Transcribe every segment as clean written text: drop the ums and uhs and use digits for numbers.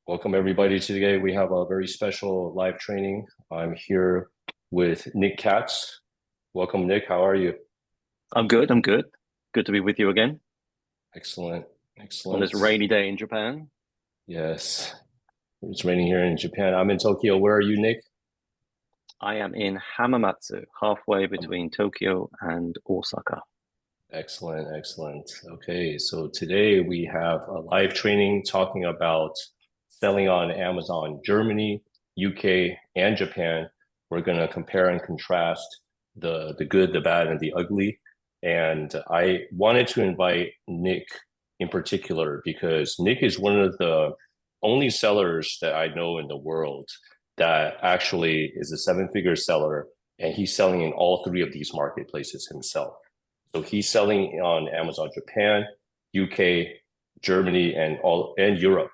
Welcome everybody. Today we have a very special live training. I'm here with Nick Katz. Welcome, Nick. How are you? I'm good. I'm good. Good to be with you again Excellent. on this Excellent. rainy day in Japan. Yes, it's raining here in Japan. I'm in Tokyo. Where are you, Nick? I am in Hamamatsu, halfway Um, between Tokyo and Osaka. Excellent. Excellent. Okay, so today we have a live training talking about selling on Amazon Germany, UK, and Japan. We're going to compare and contrast the good, the bad, and the ugly. And I wanted to invite Nick in particular because Nick is one of the only sellers that I know in the world that actually is a seven-figure seller, and he's selling in all three of these marketplaces himself. So he's selling on Amazon Japan, UK, Germany, and Europe.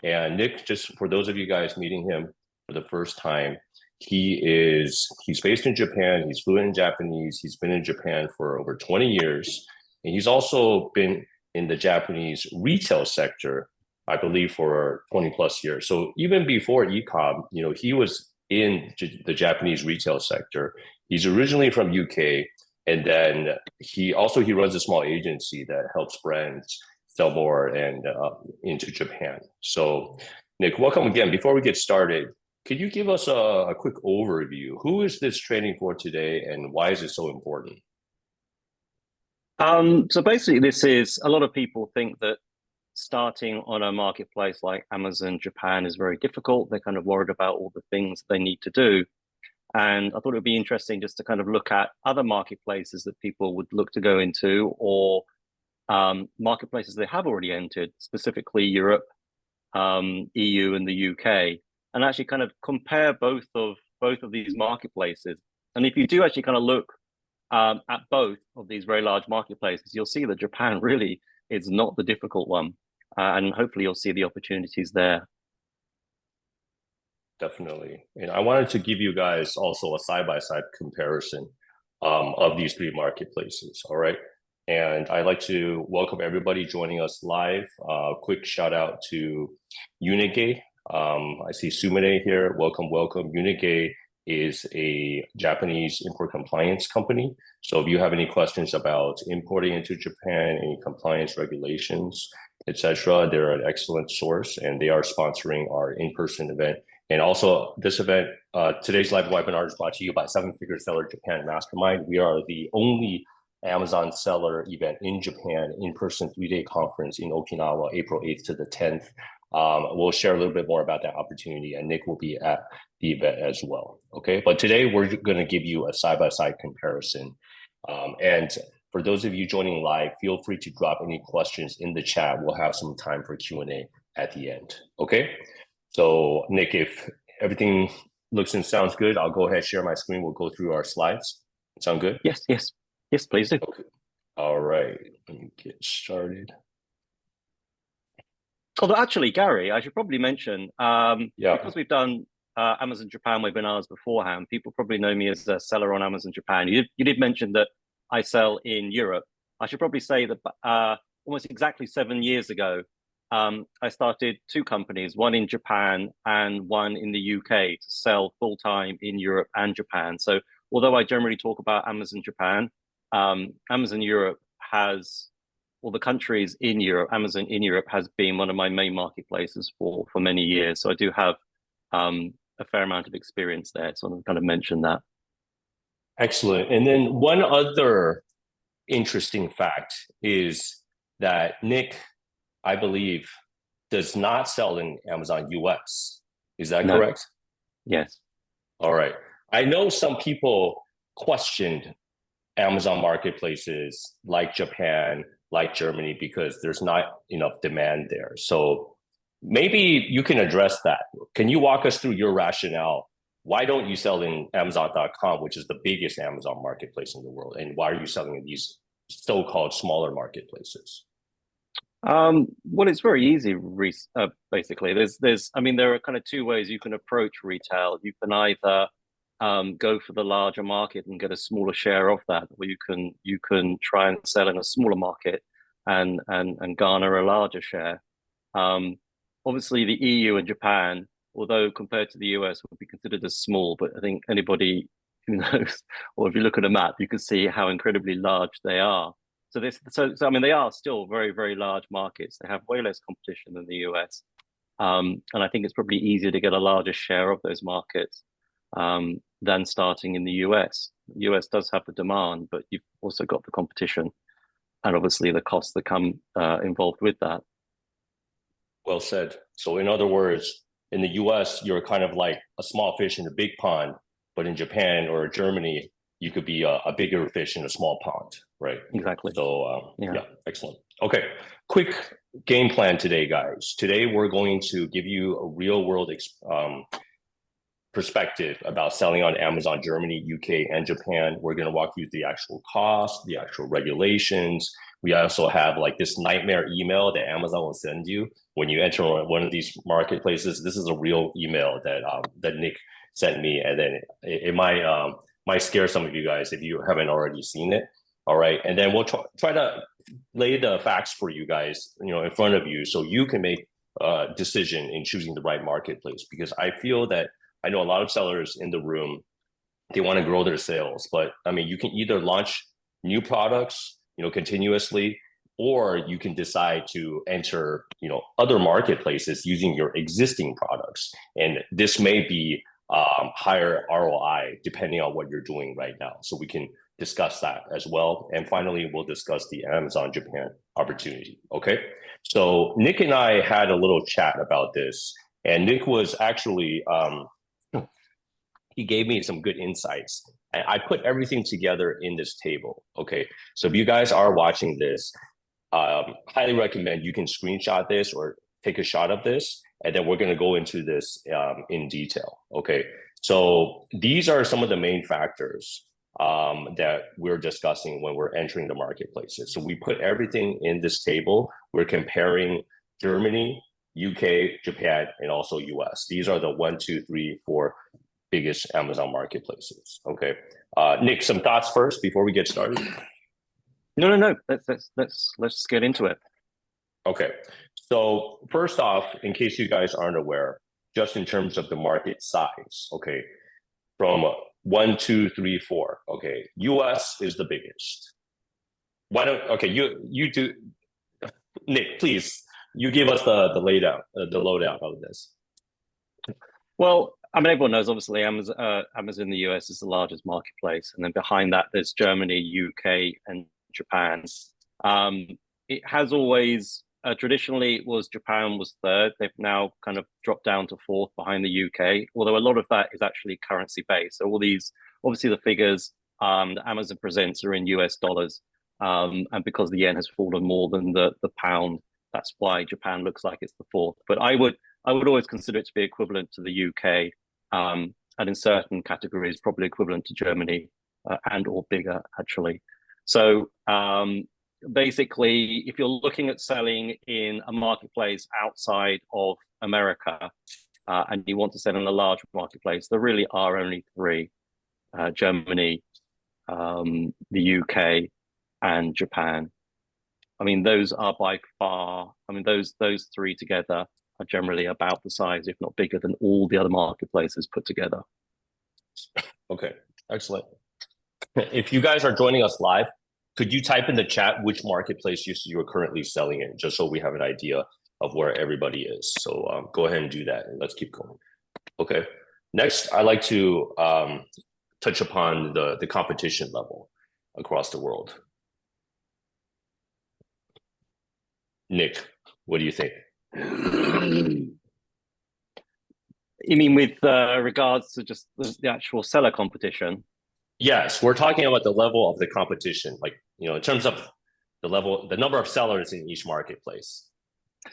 And Nick, just for those of you guys meeting him for the first time, he's based in Japan. He's fluent in Japanese. He's been in Japan for over 20 years, and he's also been in the Japanese retail sector, I believe, for 20 plus years. So even before ecom, he was in the Japanese retail sector. He's originally from UK, and then he runs a small agency that helps brands sell more and into Japan. So, Nick, welcome again. Before we get started, could you give us a quick overview? Who is this training for today, and why is it so important? So basically, this is a lot of people think that starting on a marketplace like Amazon Japan is very difficult. They're kind of worried about all the things they need to do. And I thought it would be interesting just to kind of look at other marketplaces that people would look to go into or marketplaces they have already entered, specifically Europe, EU, and the UK, and actually kind of compare both of these marketplaces. And if you do actually kind of look at both of these very large marketplaces, you'll see that Japan really is not the difficult one, and hopefully you'll see the opportunities there. Definitely. And I wanted to give you guys also a side-by-side comparison of these three marketplaces. All right. And I'd like to welcome everybody joining us live. Quick shout out to Unigay. I see Sumine here. Welcome, welcome. Unigay is a Japanese import compliance company. So if you have any questions about importing into Japan, any compliance regulations, etc., they're an excellent source, and they are sponsoring our in-person event. And also, this event, today's live webinar is brought to you by Seven Figure Seller Japan Mastermind. We are the only Amazon seller event in Japan, in-person 3-day conference in Okinawa, April 8th to the 10th. We'll share a little bit more about that opportunity, and Nick will be at the event as well. Okay, but today we're going to give you a side-by-side comparison. And for those of you joining live, feel free to drop any questions in the chat. We'll have some time for Q&A at the end. Okay. So, Nick, if everything looks and sounds good, I'll go ahead and share my screen. We'll go through our slides. Sound good? Yes, please do. Okay. All right. Let me get started. Although actually, Gary, I should probably mention, Yeah. because we've done Amazon Japan webinars beforehand, people probably know me as a seller on Amazon Japan. You did mention that I sell in Europe. I should probably say that almost exactly 7 years ago, I started two companies, one in Japan and one in the UK, to sell full-time in Europe and Japan. So although I generally talk about Amazon Japan, Amazon Europe has, well, the countries in Europe, Amazon in Europe has been one of my main marketplaces for many years. So I do have a fair amount of experience there. So I'm kind of mention that. Excellent. And then one other interesting fact is that Nick, I believe, does not sell in Amazon US. Is that No, correct? yes. All right. I know some people questioned Amazon marketplaces like Japan, like Germany, because there's not enough demand there. So maybe you can address that. Can you walk us through your rationale? Why don't you sell in Amazon.com, which is the biggest Amazon marketplace in the world? And why are you selling in these so-called smaller marketplaces? Well, it's very easy, basically. I mean, there are kind of two ways you can approach retail. You can either go for the larger market and get a smaller share of that, or you can try and sell in a smaller market and garner a larger share. Um, obviously the EU and Japan, although compared to the US, would be considered as small, but I think anybody who knows, or if you look at a map, you can see how incredibly large they are. So I mean, they are still very, very large markets. They have way less competition than the US. And I think it's probably easier to get a larger share of those markets than starting in the US. The US does have the demand, but you've also got the competition and obviously the costs that come involved with that. Well said. So in other words, in the US, you're kind of like a small fish in a big pond, but in Japan or Germany, you could be a bigger fish in a small pond, right? Exactly. So yeah, excellent. Okay, quick game plan today, guys. Today we're going to give you a real world perspective about selling on Amazon Germany, UK, and Japan. We're going to walk you through the actual cost, the actual regulations. We also have like this nightmare email that Amazon will send you when you enter one of these marketplaces. This is a real email that Nick sent me, and then it might scare some of you guys if you haven't already seen it. All right, and then we'll try to lay the facts for you guys, in front of you, so you can make a decision in choosing the right marketplace. Because I feel that I know a lot of sellers in the room, they want to grow their sales, but I mean, you can either launch new products, continuously, or you can decide to enter, other marketplaces using your existing products. And this may be higher ROI depending on what you're doing right now. So we can discuss that as well. And finally, we'll discuss the Amazon Japan opportunity. Okay. So Nick and I had a little chat about this, and Nick was actually, he gave me some good insights. I put everything together in this table. Okay. So if you guys are watching this, highly recommend you can screenshot this or take a shot of this, and then we're going to go into this in detail. Okay. So these are some of the main factors that we're discussing when we're entering the marketplaces. So we put everything in this table. We're comparing Germany, UK, Japan, and also US. These are the 1, 2, 3, 4 biggest Amazon marketplaces. Okay. Nick, some thoughts first before we get started? No. Let's get into it. Okay. So first off, in case you guys aren't aware, just in terms of the market size, okay, from 1, 2, 3, 4, okay, US is the biggest. Why don't, okay, you do, Nick, please, you give us the lowdown of this. Well, I mean, everyone knows obviously Amazon in the US is the largest marketplace, and then behind that there's Germany, UK, and Japan. It has always traditionally it was Japan was third. They've now kind of dropped down to fourth behind the UK, although a lot of that is actually currency based. So all these, obviously the figures that Amazon presents are in US dollars, and because the yen has fallen more than the pound, that's why Japan looks like it's the fourth. But I would always consider it to be equivalent to the UK, and in certain categories probably equivalent to Germany, and or bigger actually. So basically, if you're looking at selling in a marketplace outside of America, and you want to sell in a large marketplace, there really are only three: Germany, the UK, and Japan. I mean, those are by far. I mean, those three together are generally about the size, if not bigger, than all the other marketplaces put together. Okay, excellent. If you guys are joining us live, could you type in the chat which marketplace you are currently selling in, just so we have an idea of where everybody is. So go ahead and do that, and let's keep going. Okay. Next, I'd like to touch upon the competition level across the world. Nick, what do you think? You mean with regards to just the actual seller competition? Yes, we're talking about the level of the competition, like, in terms of the number of sellers in each marketplace.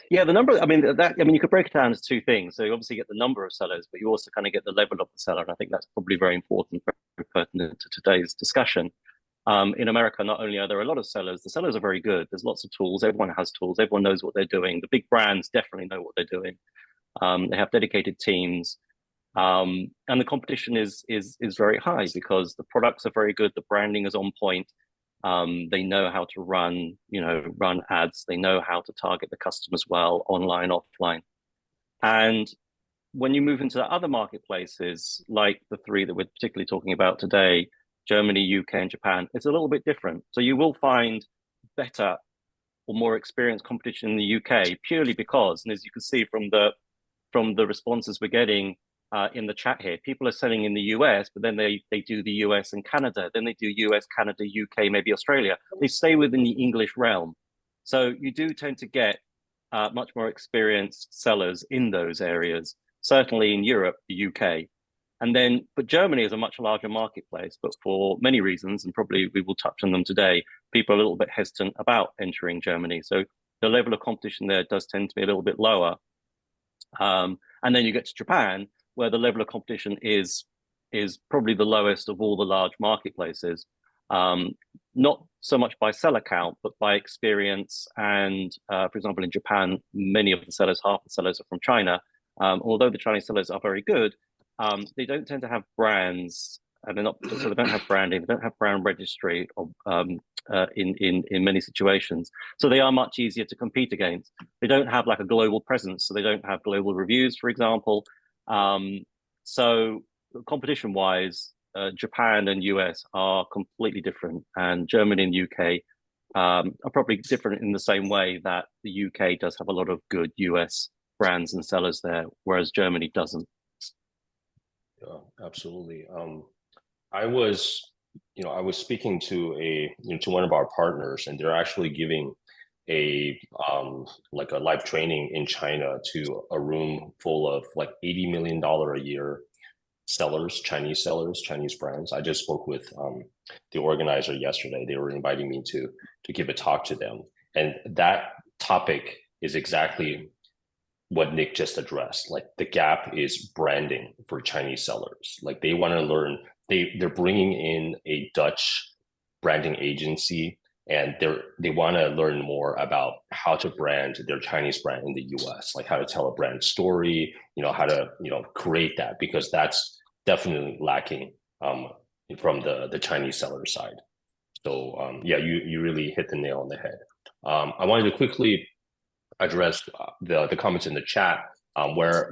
Yeah, the number, I mean, you could break it down as two things. So you obviously get the number of sellers, but you also kind of get the level of the seller. And I think that's probably very important, very pertinent to today's discussion. In America, not only are there a lot of sellers, the sellers are very good. There's lots of tools. Everyone has tools. Everyone knows what they're doing. The big brands definitely know what they're doing. They have dedicated teams. And the competition is very high because the products are very good. The branding is on point. They know how to run ads. They know how to target the customers well, online, offline. And when you move into the other marketplaces, like the three that we're particularly talking about today, Germany, UK, and Japan, it's a little bit different. So you will find better or more experienced competition in the UK purely because, and as you can see from the responses we're getting in the chat here, people are selling in the US, but then they do the US and Canada, then they do US, Canada, UK, maybe Australia. They stay within the English realm. So you do tend to get much more experienced sellers in those areas, certainly in Europe, the UK. And then, but Germany is a much larger marketplace, but for many reasons, and probably we will touch on them today, people are a little bit hesitant about entering Germany. So the level of competition there does tend to be a little bit lower. And then you get to Japan, where the level of competition is probably the lowest of all the large marketplaces. Not so much by seller count, but by experience. And for example, in Japan, many of the sellers, half the sellers are from China. Although the Chinese sellers are very good, they don't tend to have brands, and they're not so they don't have branding, they don't have brand registry or, in many situations. So they are much easier to compete against. They don't have like a global presence, so they don't have global reviews, for example. So competition wise, Japan and US are completely different, and Germany and UK are probably different in the same way that the UK does have a lot of good US brands and sellers there, whereas Germany doesn't. Yeah, absolutely. I was, I was speaking to to one of our partners, and they're actually giving a like a live training in China to a room full of like $80 million a year sellers, Chinese brands. I just spoke with the organizer yesterday. They were inviting me to give a talk to them, and that topic is exactly what Nick just addressed. Like the gap is branding for Chinese sellers. Like they want to learn. They're bringing in a Dutch branding agency, and they want to learn more about how to brand their Chinese brand in the US, like how to tell a brand story, how to create that, because that's definitely lacking from the Chinese seller side. So yeah, you really hit the nail on the head. I wanted to quickly address the comments in the chat,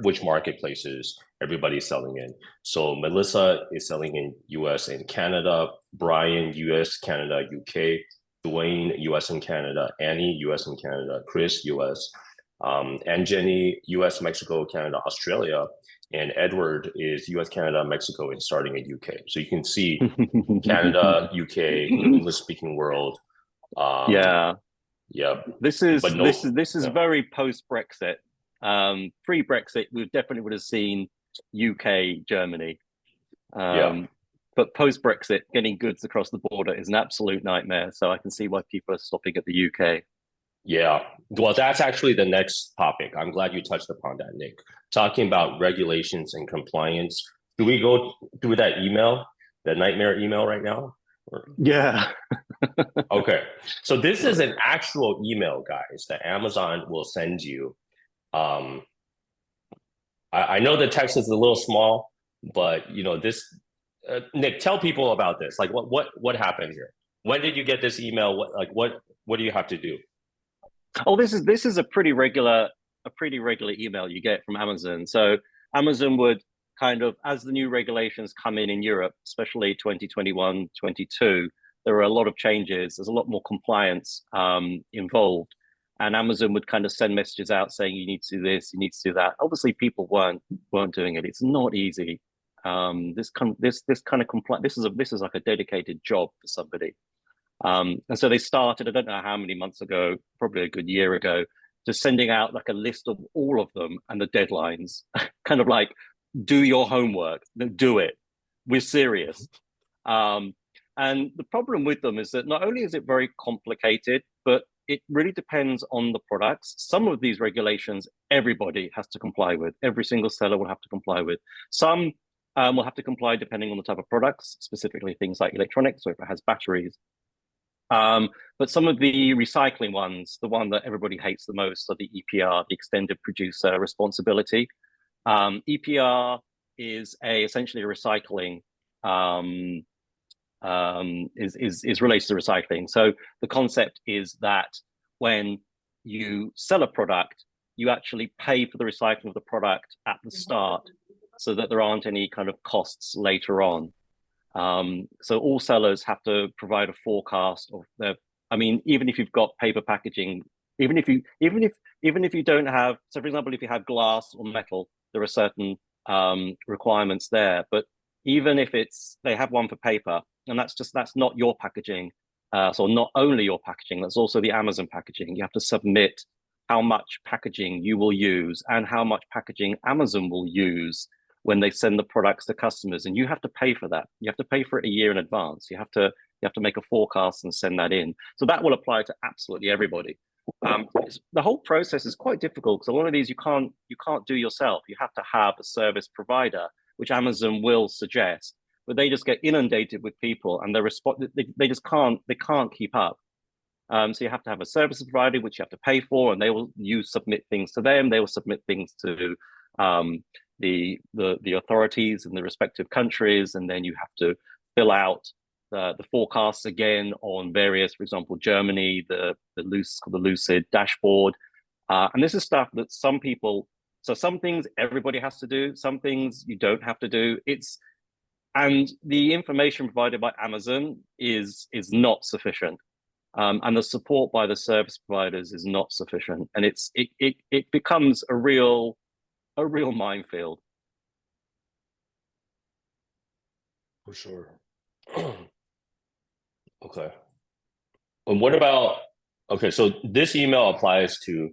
which marketplaces everybody's selling in. So Melissa is selling in US and Canada, Brian, US, Canada, UK, Dwayne, US and Canada, Annie, US and Canada, Chris, US, and Jenny, US, Mexico, Canada, Australia, and Edward is US, Canada, Mexico, and starting in UK. So you can see Canada, UK, English speaking world. Yeah. Yeah, This is but no, this is yeah. very post Brexit. Pre Brexit, we definitely would have seen UK, Germany. Yeah. But post Brexit, getting goods across the border is an absolute nightmare. So I can see why people are stopping at the UK. Yeah. Well, that's actually the next topic. I'm glad you touched upon that, Nick. Talking about regulations and compliance. Do we go through that email, the nightmare email right now? Yeah. Okay. So this is an actual email, guys, that Amazon will send you. I know the text is a little small, but this, Nick, tell people about this. Like, what happened here? When did you get this email? What do you have to do? Oh, this is a pretty regular email you get from Amazon. So Amazon would kind of, as the new regulations come in Europe, especially 2021, 22, there are a lot of changes. There's a lot more compliance involved. And Amazon would kind of send messages out saying you need to do this, you need to do that. Obviously, people weren't doing it. It's not easy. This kind of compliance. This is like a dedicated job for somebody. And so they started, I don't know how many months ago, probably a good year ago, just sending out like a list of all of them and the deadlines, kind of like, do your homework, do it. We're serious. And the problem with them is that not only is it very complicated, but it really depends on the products. Some of these regulations, everybody has to comply with. Every single seller will have to comply with. Some will have to comply depending on the type of products, specifically things like electronics, or if it has batteries. But some of the recycling ones, the one that everybody hates the most, are the EPR, the extended producer responsibility. EPR is essentially a recycling, is related to recycling. So the concept is that when you sell a product, you actually pay for the recycling of the product at the start so that there aren't any kind of costs later on. So all sellers have to provide a forecast of their, I mean, even if you've got paper packaging, even if you don't have, so for example, if you have glass or metal, there are certain requirements there. But even if they have one for paper, and that's not your packaging, so not only your packaging, that's also the Amazon packaging. You have to submit how much packaging you will use and how much packaging Amazon will use when they send the products to customers, and you have to pay for that. You have to pay for it a year in advance. You have to make a forecast and send that in. So that will apply to absolutely everybody. The whole process is quite difficult because a lot of these you can't do yourself. You have to have a service provider, which Amazon will suggest, but they just get inundated with people, and they just can't keep up. So you have to have a service provider, which you have to pay for, and you submit things to them. They will submit things to the authorities in the respective countries, and then you have to fill out the forecasts again on various, for example, Germany, the Lucid dashboard, and this is stuff that some things everybody has to do, some things you don't have to do. And the information provided by Amazon is not sufficient, and the support by the service providers is not sufficient, and it becomes a real minefield. For sure. Okay. And what about, okay, so this email applies to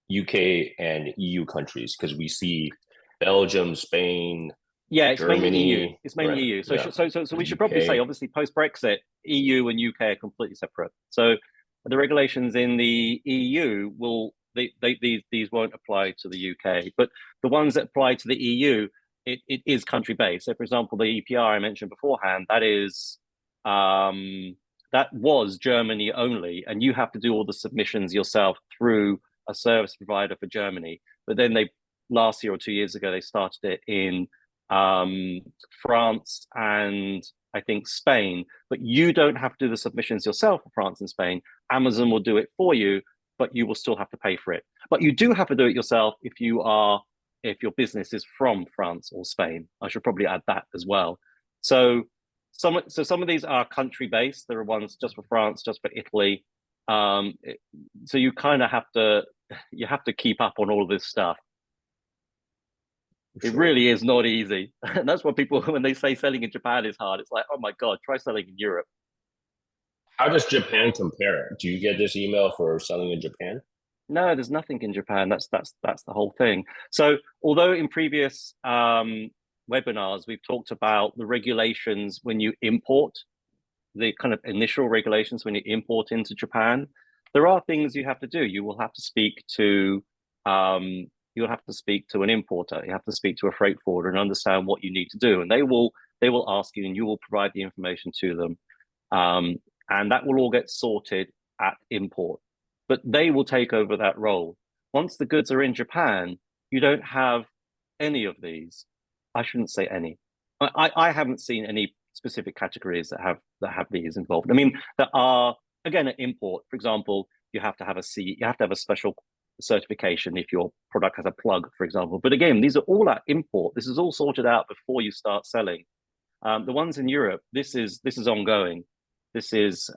UK and EU countries because we see Belgium, Spain, yeah, it's Germany, mainly EU. It's mainly right? EU. So, Yeah. so we should probably say, obviously, post Brexit, EU and UK are completely separate. So the regulations in the EU these won't apply to the UK, but the ones that apply to the EU, it is country based. So, for example, the EPR I mentioned beforehand, that was Germany only, and you have to do all the submissions yourself through a service provider for Germany. But then last year or 2 years ago, they started it in France and I think Spain. But you don't have to do the submissions yourself for France and Spain. Amazon will do it for you, but you will still have to pay for it. But you do have to do it yourself if your business is from France or Spain. I should probably add that as well. So some of these are country based. There are ones just for France, just for Italy. So you kind of have to keep up on all of this stuff. It really is not easy. And that's what people, when they say selling in Japan is hard, it's like, oh my God, try selling in Europe. How does Japan compare? Do you get this email for selling in Japan? No, there's nothing in Japan. That's the whole thing. So although in previous webinars, we've talked about the regulations when you import, the kind of initial regulations when you import into Japan, there are things you have to do. You will have to speak to an importer. You have to speak to a freight forwarder and understand what you need to do. And they will ask you, and you will provide the information to them. And that will all get sorted at import. But they will take over that role. Once the goods are in Japan, you don't have any of these. I shouldn't say any. I haven't seen any specific categories that have these involved. I mean, there are, again, at import, for example, you have to have a special certification if your product has a plug, for example. But again, these are all at import. This is all sorted out before you start selling. The ones in Europe, this is ongoing. This is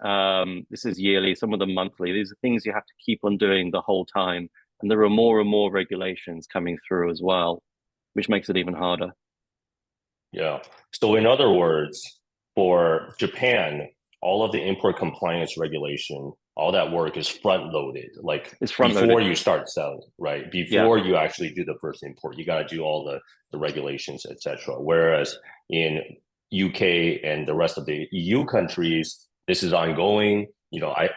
yearly, some of them monthly. These are things you have to keep on doing the whole time. And there are more and more regulations coming through as well, which makes it even harder. Yeah. So in other words, for Japan, all of the import compliance regulation, all that work is front loaded, like before you start selling, right? Before you actually do the first import, you got to do all the regulations, etc. Whereas in UK and the rest of the EU countries, this is ongoing.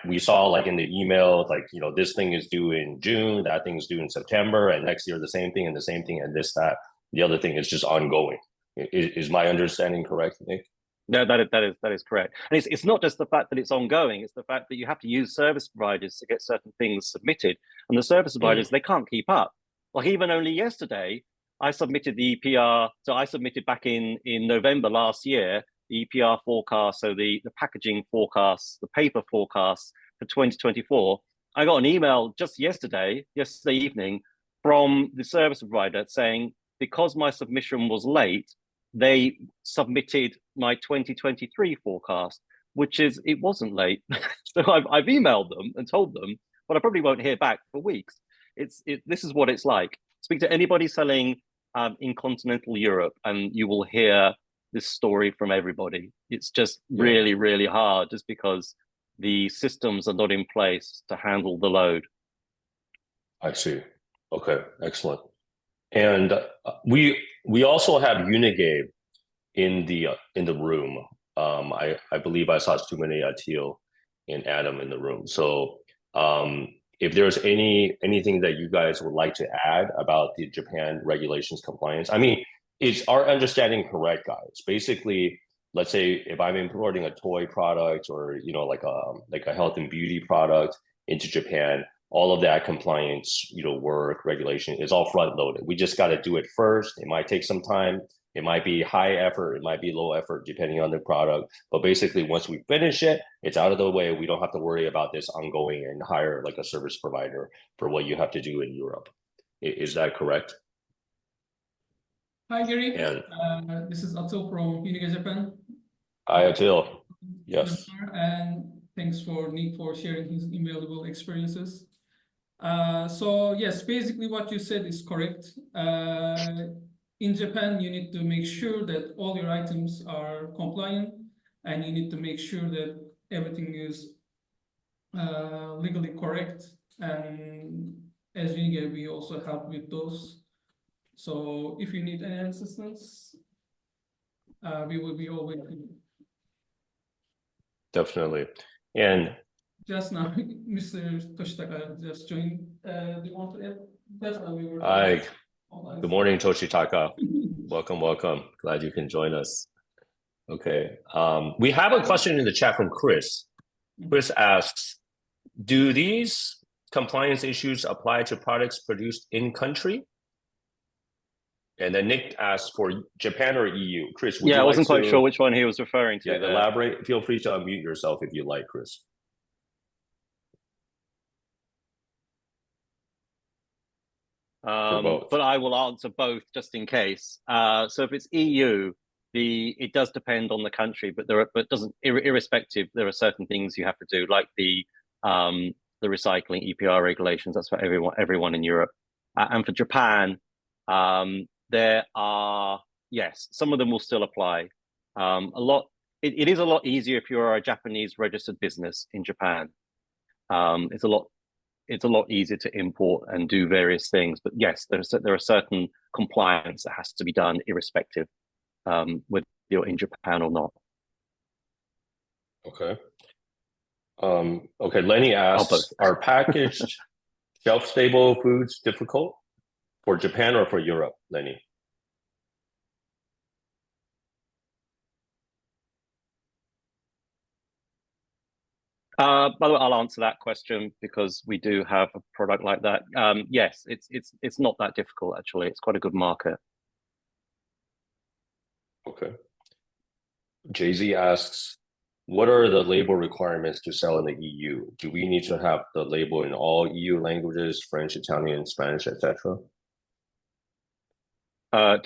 We saw like in the email, like, this thing is due in June, that thing is due in September, and next year the same thing, and the same thing, and this, that. The other thing is just ongoing. Is my understanding correct, Nick? No, that is correct. And it's not just the fact that it's ongoing, it's the fact that you have to use service providers to get certain things submitted. And the service providers, they can't keep up. Like even only yesterday, I submitted the EPR. So I submitted back in November last year, the EPR forecast, so the packaging forecasts, the paper forecasts for 2024. I got an email just yesterday evening, from the service provider saying, because my submission was late, they submitted my 2023 forecast, which is, it wasn't late. So I've emailed them and told them, but I probably won't hear back for weeks. This is what it's like. Speak to anybody selling in continental Europe, and you will hear this story from everybody. It's just really, really hard, just because the systems are not in place to handle the load. I see. Okay, excellent. And we also have Unigate in the room. I believe I saw Sumane, Atil, and Adam in the room. So if there's anything that you guys would like to add about the Japan regulations compliance, I mean, is our understanding correct, guys? Basically, let's say if I'm importing a toy product or like a health and beauty product into Japan, all of that compliance, work regulation is all front loaded. We just got to do it first. It might take some time. It might be high effort. It might be low effort, depending on the product. But basically, once we finish it, it's out of the way. We don't have to worry about this ongoing and hire like a service provider for what you have to do in Europe. Is that correct? Hi, Gary. And this is Atil from Unigate Japan. Hi, Atil. Yes. And thanks for Nick for sharing his invaluable experiences. So yes, basically what you said is correct. In Japan, you need to make sure that all your items are compliant, and you need to make sure that everything is legally correct. And as Unigate, we also help with those. So if you need any assistance, we will be always. Definitely. And just now, Mr. Toshitaka just joined. Do you want to add? That's why we were. Hi. Good morning, Toshitaka. Welcome. Glad you can join us. Okay. We have a question in the chat from Chris. Chris asks, do these compliance issues apply to products produced in country? And then Nick asks for Japan or EU. Chris, would you I wasn't like quite sure which one he was referring to. Yeah, elaborate. Feel free to unmute yourself if you like, Chris. But I will answer both just in case. So if it's EU, it does depend on the country, but irrespective, there are certain things you have to do, like the recycling EPR regulations. That's for everyone in Europe. And for Japan, there are, yes, some of them will still apply. It is a lot easier if you're a Japanese registered business in Japan. It's a lot easier to import and do various things. But yes, there are certain compliance that has to be done irrespective whether you're in Japan or not. Okay. Okay, Lenny asks, are packaged shelf-stable foods difficult for Japan or for Europe, Lenny? By the way, I'll answer that question because we do have a product like that. Yes, it's not that difficult, actually. It's quite a good market. Okay. Jay-Z asks, what are the label requirements to sell in the EU? Do we need to have the label in all EU languages, French, Italian, Spanish, etc.? I'm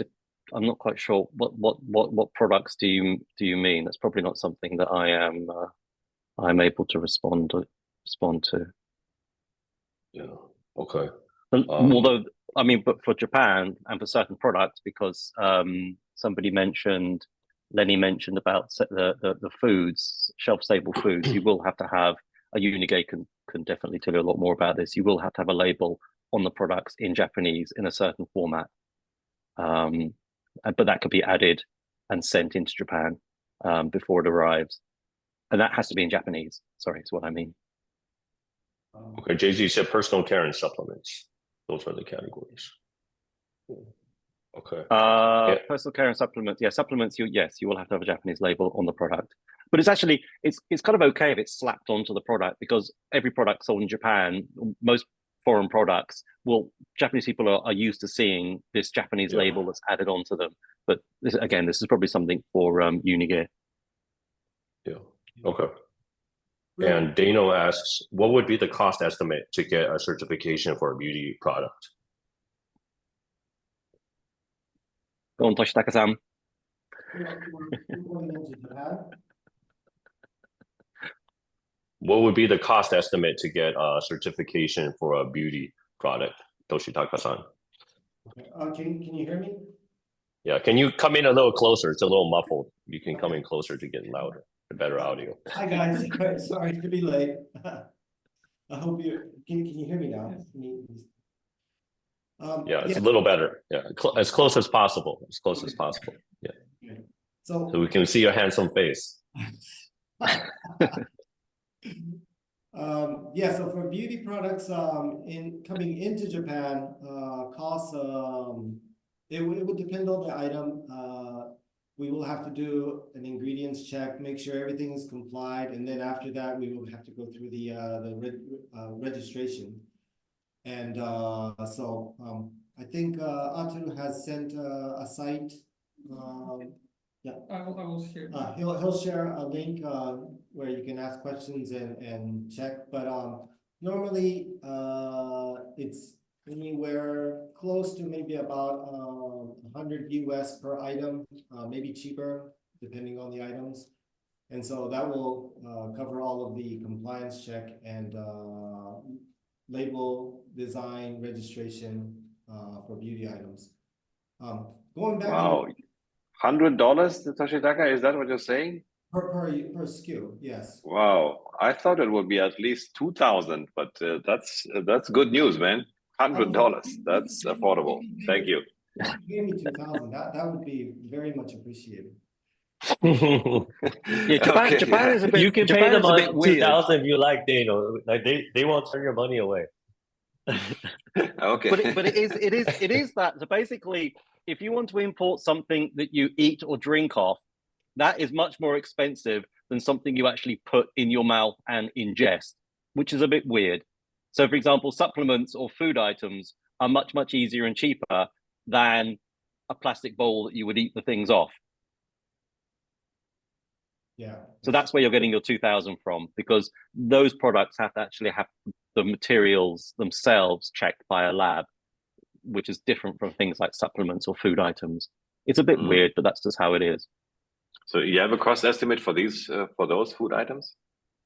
not quite sure what products do you mean? That's probably not something that I'm able to respond to. Yeah. Okay. Although, I mean, but for Japan and for certain products, because Lenny mentioned about the foods, shelf-stable foods, you will have to have a Unigate can definitely tell you a lot more about this. You will have to have a label on the products in Japanese in a certain format. But that could be added and sent into Japan before it arrives. And that has to be in Japanese. Sorry, is what I mean. Okay, Jay-Z said personal care and supplements. Those are the categories. Okay. Personal care and supplements. Yeah, supplements. You will have to have a Japanese label on the product. But it's actually it's kind of okay if it's slapped onto the product, because every product sold in Japan, most foreign products, Japanese people are used to seeing this Japanese label that's added onto them. But this is probably something for Unigate. Yeah. Okay. And Dano asks, what would be the cost estimate to get a certification for a beauty product? Go on, Toshitaka-san. What would be the cost estimate to get a certification for a beauty product, Toshitaka-san? Can you hear me? Yeah, can you come in a little closer? It's a little muffled. You can come in closer to get louder, the better audio. Hi guys, sorry to be late. I hope can you hear me now? Yeah, it's a little better. Yeah, as close as possible. As close as possible. Yeah. So we can see your handsome face. Yeah, so for beauty products, coming into Japan, costs, it would depend on the item. We will have to do an ingredients check, make sure everything is complied, and then after that, we will have to go through the registration. And I think Atu has sent a site. Yeah, I will share. He'll share a link where you can ask questions and check. But normally it's anywhere close to maybe about 100 US per item, maybe cheaper depending on the items. And so that will cover all of the compliance check and label design registration for beauty items. Going back. Wow. $100, Toshitaka, is that what you're saying? Per SKU, yes. Wow, I thought it would be at least 2,000, but that's good news, man. $100, that's affordable. Thank you. Give me 2,000. That would be very much appreciated. Yeah, Japan is a bit. You can Japan pay them is a bit weird. 2,000 if you like, Dano. Like they won't turn your money away. Okay. But it is that. So basically, if you want to import something that you eat or drink off, that is much more expensive than something you actually put in your mouth and ingest, which is a bit weird. So, for example, supplements or food items are much easier and cheaper than a plastic bowl that you would eat the things off. Yeah. So that's where you're getting your 2,000 from, because those products have to actually have the materials themselves checked by a lab, which is different from things like supplements or food items. It's a bit weird, but that's just how it is. So you have a cost estimate for these, for those food items?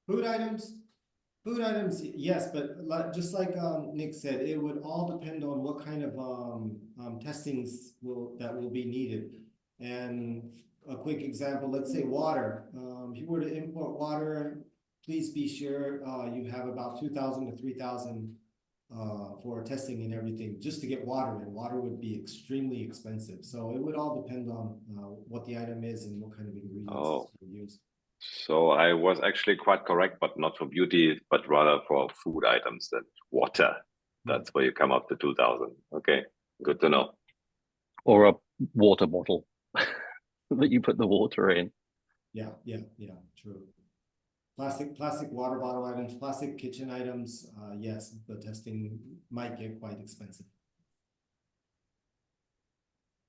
Food items, yes, but just like Nick said, it would all depend on what kind of testings that will be needed. And a quick example, let's say water. If you were to import water, please be sure you have about 2,000 to 3,000 for testing and everything just to get water in. Water would be extremely expensive. So it would all depend on what the item is and what kind of ingredients you use. So I was actually quite correct, but not for beauty, but rather for food items, that water. That's where you come up to 2,000. Okay, good to know. Or a water bottle that you put the water in. Yeah, true. Plastic water bottle items, plastic kitchen items, yes, the testing might get quite expensive.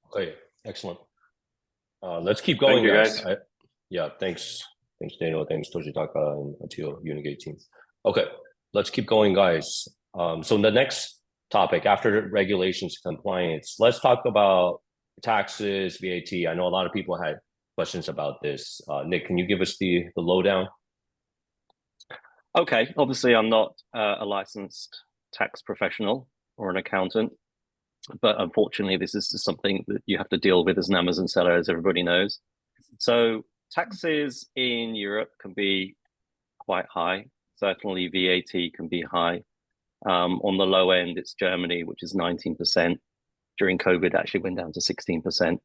Okay, excellent. Let's keep going, Thank you, guys. guys. Yeah, thanks, Dano, thanks Toshitaka and Atio, Unigate team. Okay, let's keep going, guys. So the next topic after regulations compliance, let's talk about taxes, VAT. I know a lot of people had questions about this. Nick, can you give us the lowdown? Okay, obviously I'm not a licensed tax professional or an accountant, but unfortunately this is something that you have to deal with as an Amazon seller, as everybody knows. So taxes in Europe can be quite high. Certainly VAT can be high. On the low end, it's Germany, which is 19%. During COVID, actually went down to 16%.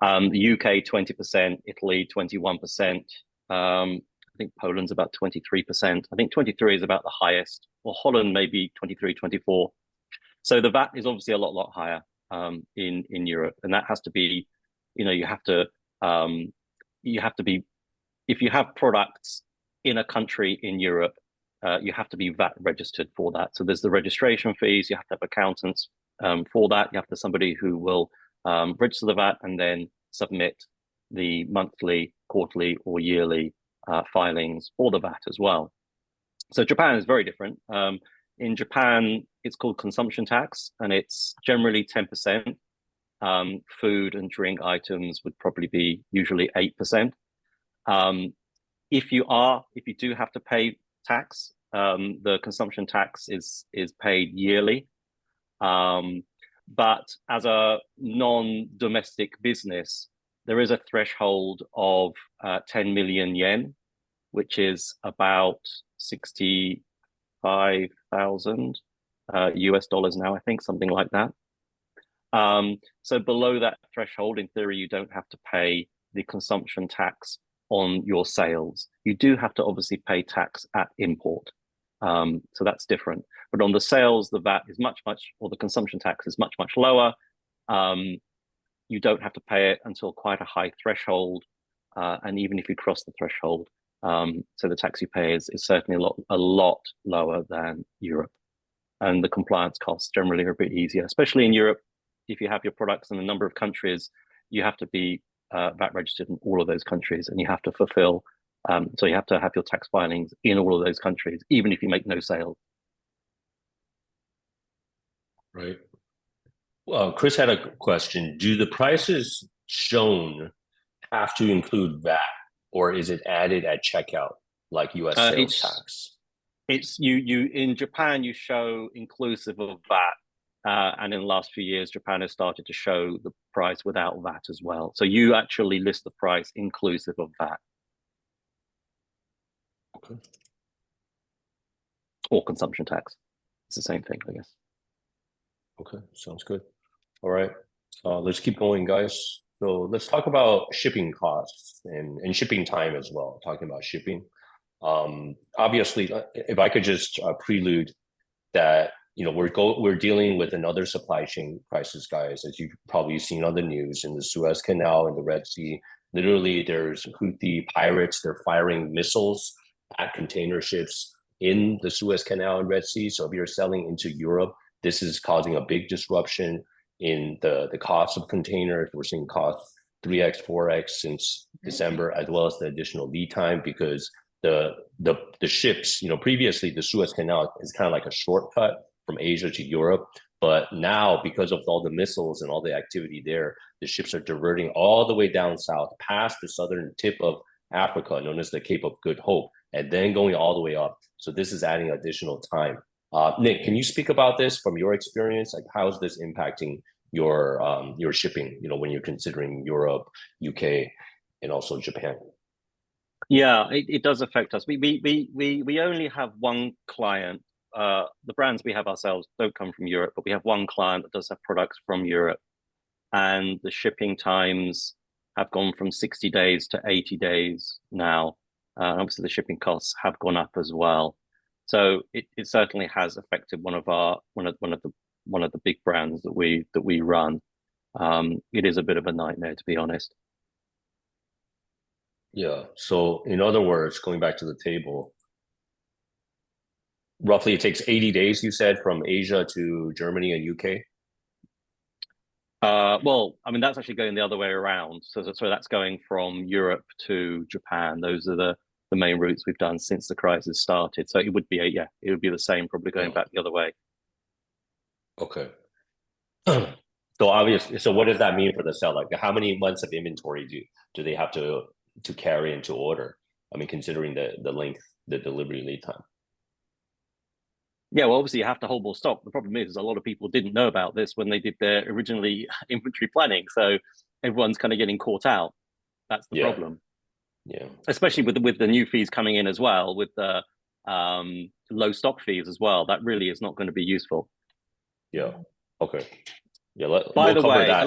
The UK, 20%, Italy, 21%. I think Poland's about 23%. I think 23 is about the highest, or Holland maybe 23, 24. So the VAT is obviously a lot higher in Europe, and that has to be, you have to be, if you have products in a country in Europe, you have to be VAT registered for that. So there's the registration fees. You have to have accountants for that. You have to have somebody who will register the VAT and then submit the monthly, quarterly, or yearly filings for the VAT as well. So Japan is very different. In Japan, it's called consumption tax, and it's generally 10%. Food and drink items would probably be usually 8%. If you do have to pay tax, the consumption tax is paid yearly. But as a non-domestic business, there is a threshold of 10 million yen, which is about 65,000 US dollars now, I think, something like that. So below that threshold, in theory, you don't have to pay the consumption tax on your sales. You do have to obviously pay tax at import. So that's different. But on the sales, the VAT is or the consumption tax is much, much lower. You don't have to pay it until quite a high threshold. And even if you cross the threshold, so the tax you pay is certainly a lot lower than Europe. And the compliance costs generally are a bit easier, especially in Europe. If you have your products in a number of countries, you have to be VAT registered in all of those countries, and you have to fulfill. So you have to have your tax filings in all of those countries, even if you make no sales. Right. Well, Chris had a question. Do the prices shown have to include VAT, or is it added at checkout, like US sales tax? It's you in Japan, you show inclusive of VAT. And in the last few years, Japan has started to show the price without VAT as well. So you actually list the price inclusive of VAT. Okay. Or consumption tax. It's the same thing, I guess. Okay, sounds good. All right, let's keep going, guys. So let's talk about shipping costs and shipping time as well, talking about shipping. Obviously, if I could just prelude that, we're dealing with another supply chain crisis, guys, as you've probably seen on the news in the Suez Canal and the Red Sea. Literally, there's Houthi pirates, they're firing missiles at container ships in the Suez Canal and Red Sea. So if you're selling into Europe, this is causing a big disruption in the cost of containers. We're seeing costs 3x, 4x since December, as well as the additional lead time, because the ships, previously the Suez Canal is kind of like a shortcut from Asia to Europe. But now, because of all the missiles and all the activity there, the ships are diverting all the way down south past the southern tip of Africa, known as the Cape of Good Hope, and then going all the way up. So this is adding additional time. Nick, can you speak about this from your experience? Like, how is this impacting your shipping, when you're considering Europe, UK, and also Japan? Yeah, it does affect us. We only have one client. The brands we have ourselves don't come from Europe, but we have one client that does have products from Europe, and the shipping times have gone from 60 days to 80 days now. Obviously, the shipping costs have gone up as well. So it certainly has affected one of the big brands that we run. It is a bit of a nightmare, to be honest. Yeah. So in other words, going back to the table, roughly it takes 80 days, you said, from Asia to Germany and UK? Well, I mean, that's actually going the other way around. So that's going from Europe to Japan. Those are the main routes we've done since the crisis started. So it would be it would be the same, probably going back the other way. Okay. So obviously, so what does that mean for the seller? Like, how many months of inventory do they have to carry and to order? I mean, considering the length, the delivery lead time. Yeah, well, obviously you have to hold more stock. The problem is a lot of people didn't know about this when they did their originally inventory planning. So everyone's kind of getting caught out. That's the problem. Yeah. Especially with the new fees coming in as well, with the low stock fees as well. That really is not going to be useful. Yeah. Okay. Yeah. By the way, a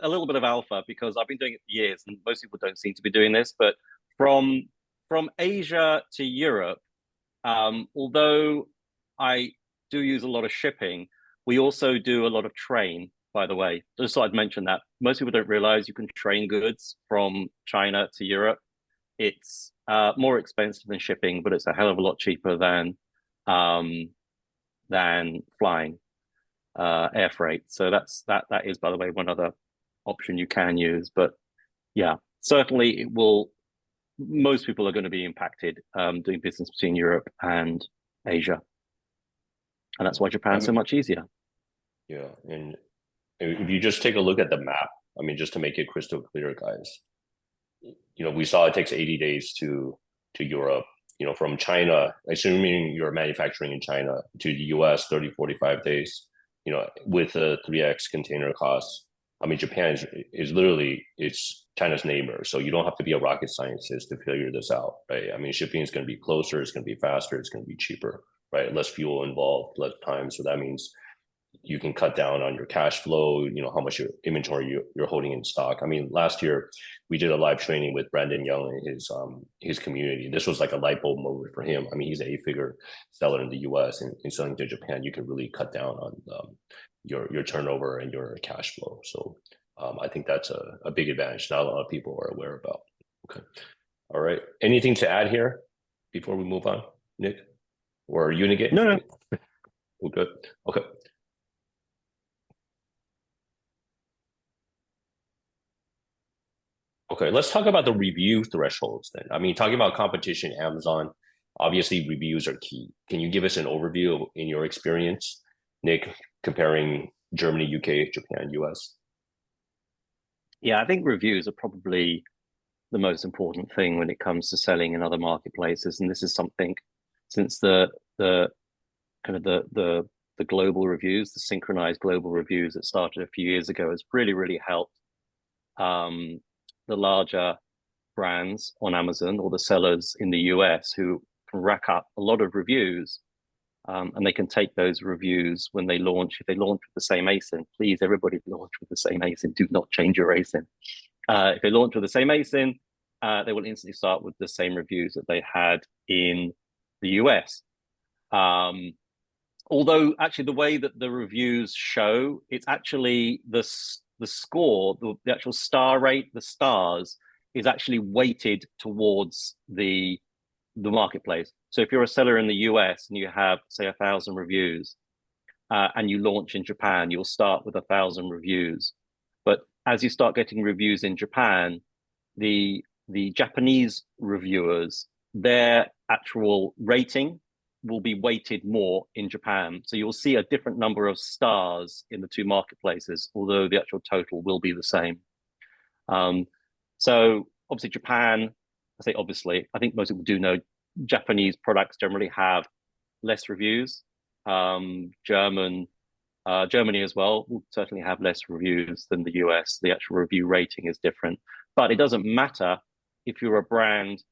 little bit of alpha, because I've been doing it for years, and most people don't seem to be doing this. But from Asia to Europe, although I do use a lot of shipping, we also do a lot of train, by the way. Just thought I'd mention that. Most people don't realize you can train goods from China to Europe. It's more expensive than shipping, but it's a hell of a lot cheaper than flying air freight. So that is, by the way, one other option you can use. But yeah, certainly it will. Most people are going to be impacted doing business between Europe and Asia. And that's why Japan's so much easier. Yeah, and if you just take a look at the map, I mean, just to make it crystal clear, guys, you know, we saw it takes 80 days to Europe, you know, from China, assuming you're manufacturing in China, to the US, 30, 45 days, you know, with a 3x container cost. I mean, Japan is literally, it's China's neighbor. So you don't have to be a rocket scientist to figure this out, right? I mean, shipping is going to be closer, it's going to be faster, it's going to be cheaper, right? Less fuel involved, less time. So that means you can cut down on your cash flow, you know, how much your inventory you're holding in stock. I mean, last year we did a live training with Brandon Young and his community. This was like a light bulb moment for him. I mean, he's an 8-figure seller in the US, and selling to Japan, you can really cut down on your turnover and your cash flow. So I think that's a big advantage not a lot of people are aware about. Okay. All right. Anything to add here before we move on, Nick? Or Unigate? No. We're good. Okay. Okay, let's talk about the review thresholds then. I mean, talking about competition, Amazon, obviously reviews are key. Can you give us an overview in your experience, Nick, comparing Germany, UK, Japan, US? Yeah, I think reviews are probably the most important thing when it comes to selling in other marketplaces. And this is something since the global reviews, the synchronized global reviews that started a few years ago, has really helped the larger brands on Amazon or the sellers in the US who can rack up a lot of reviews, and they can take those reviews when they launch. If they launch with the same ASIN, please, everybody launch with the same ASIN. Do not change your ASIN. If they launch with the same ASIN, they will instantly start with the same reviews that they had in the US. Although actually the way that the reviews show, it's actually the score, the actual star rate, the stars, is actually weighted towards the marketplace. So if you're a seller in the US and you have, say, 1,000 reviews, and you launch in Japan, you'll start with 1,000 reviews. But as you start getting reviews in Japan, the Japanese reviewers, their actual rating will be weighted more in Japan. So you'll see a different number of stars in the two marketplaces, although the actual total will be the same. So obviously Japan, I say obviously, I think most people do know Japanese products generally have less reviews. Germany as well will certainly have less reviews than the US. The actual review rating is different, but it doesn't matter if you're a brand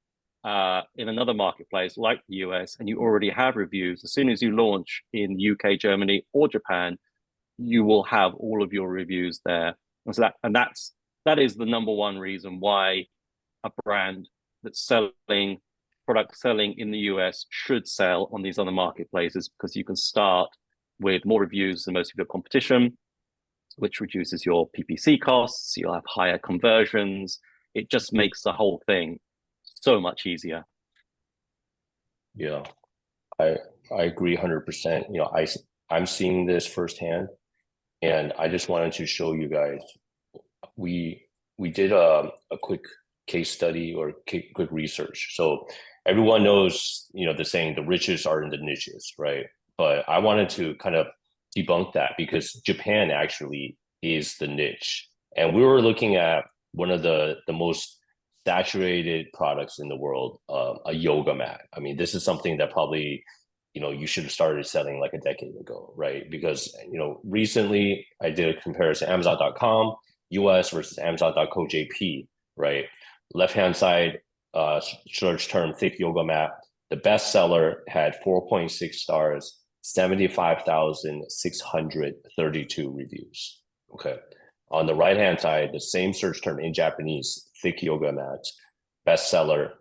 in another marketplace like the US and you already have reviews. As soon as you launch in UK, Germany, or Japan, you will have all of your reviews there. And so that is the number one reason why a brand that's selling in the US should sell on these other marketplaces, because you can start with more reviews than most of your competition, which reduces your PPC costs. You'll have higher conversions. It just makes the whole thing so much easier. Yeah, I agree 100%. You know, I'm seeing this firsthand, and I just wanted to show you guys. We did a quick case study or quick research. So everyone knows, you know, the saying, the richest are in the niches, right? But I wanted to kind of debunk that, because Japan actually is the niche. And we were looking at one of the most saturated products in the world, a yoga mat. I mean, this is something that probably, you know, you should have started selling like a decade ago, right? Because, you know, recently I did a comparison, Amazon.com US versus Amazon.co JP, right? Left-hand side, search term, thick yoga mat. The best seller had 4.6 stars, 75,632 reviews. Okay. On the right-hand side, the same search term in Japanese, thick yoga mat, bestseller,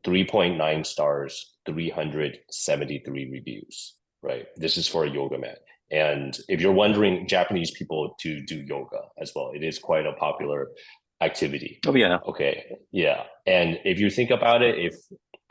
3.9 stars, 373 reviews, right? This is for a yoga mat. And if you're wondering, Japanese people do yoga as well. It is quite a popular activity. Oh, yeah. Okay, yeah. And if you think about it,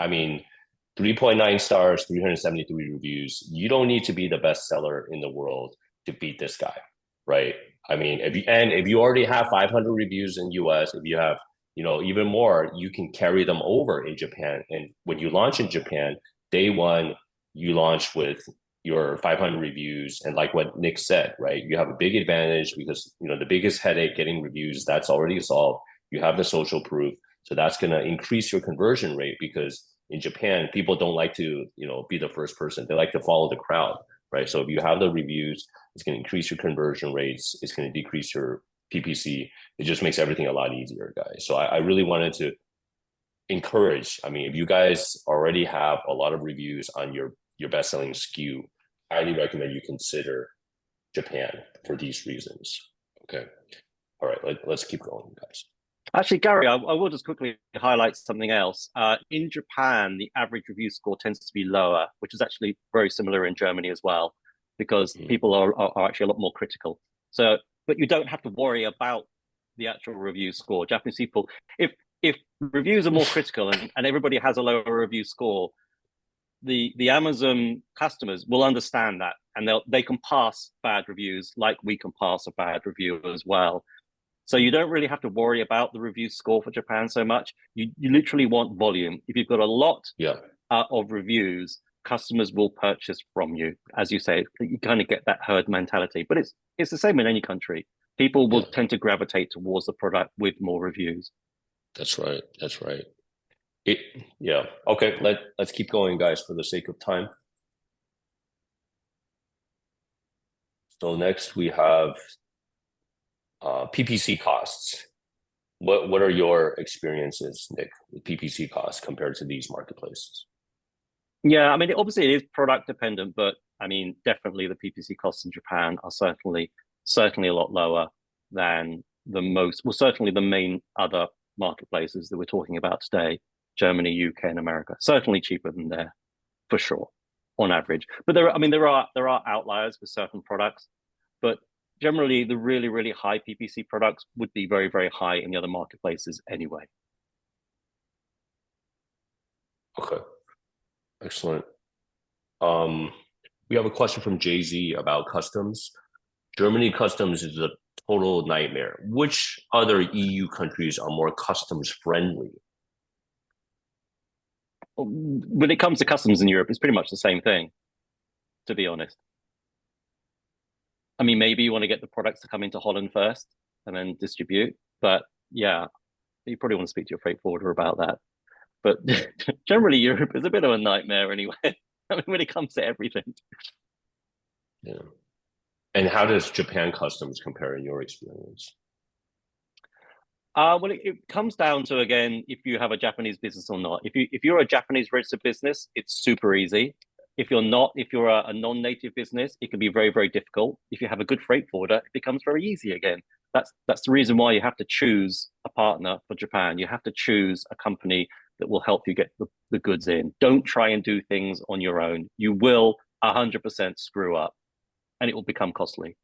3.9 stars, 373 reviews, you don't need to be the best seller in the world to beat this guy, right? I mean, if you already have 500 reviews in US, if you have, you know, even more, you can carry them over in Japan. And when you launch in Japan, day one, you launch with your 500 reviews, and like what Nick said, right? You have a big advantage because the biggest headache getting reviews, that's already solved. You have the social proof, so that's going to increase your conversion rate, because in Japan, people don't like to be the first person. They like to follow the crowd, right? So if you have the reviews, it's going to increase your conversion rates. It's going to decrease your PPC. It just makes everything a lot easier, guys. So I really wanted to encourage. I mean, if you guys already have a lot of reviews on your best-selling SKU, I highly recommend you consider Japan for these reasons. Okay. All right, let's keep going, guys. Actually, Gary, I will just quickly highlight something else. In Japan, the average review score tends to be lower, which is actually very similar in Germany as well, because people are actually a lot more critical. So, but you don't have to worry about the actual review score. Japanese people, if reviews are more critical and everybody has a lower review score, the Amazon customers will understand that, and they can pass bad reviews like we can pass a bad review as well. So you don't really have to worry about the review score for Japan so much. You literally want volume. If you've got a lot of reviews, customers will purchase from you. As you say, you kind of get that herd mentality. But it's the same in any country. People will tend to gravitate towards the product with more reviews. That's right. That's right. Okay, let's keep going, guys, for the sake of time. So next we have PPC costs. What are your experiences, Nick, with PPC costs compared to these marketplaces? Yeah, I mean, obviously it is product dependent, but I mean, definitely the PPC costs in Japan are certainly a lot lower than certainly the main other marketplaces that we're talking about today, Germany, UK, and America. Certainly cheaper than there, for sure, on average. But there are outliers with certain products, but generally the really, really high PPC products would be very, very high in the other marketplaces anyway. Okay, excellent. We have a question from Jay-Z about customs. Germany customs is a total nightmare. Which other EU countries are more customs friendly? When it comes to customs in Europe, it's pretty much the same thing, to be honest. I mean, maybe you want to get the products to come into Holland first and then distribute. But yeah, you probably want to speak to your freight forwarder about that. But generally, Europe is a bit of a nightmare anyway. I mean, when it comes to everything. Yeah. And how does Japan customs compare in your experience? Well, it comes down to, again, if you have a Japanese business or not. If you're a Japanese registered business, it's super easy. If you're not, if you're a non-native business, it can be very, very difficult. If you have a good freight forwarder, it becomes very easy again. That's the reason why you have to choose a partner for Japan. You have to choose a company that will help you get the goods in. Don't try and do things on your own. You will 100% screw up, and it will become costly.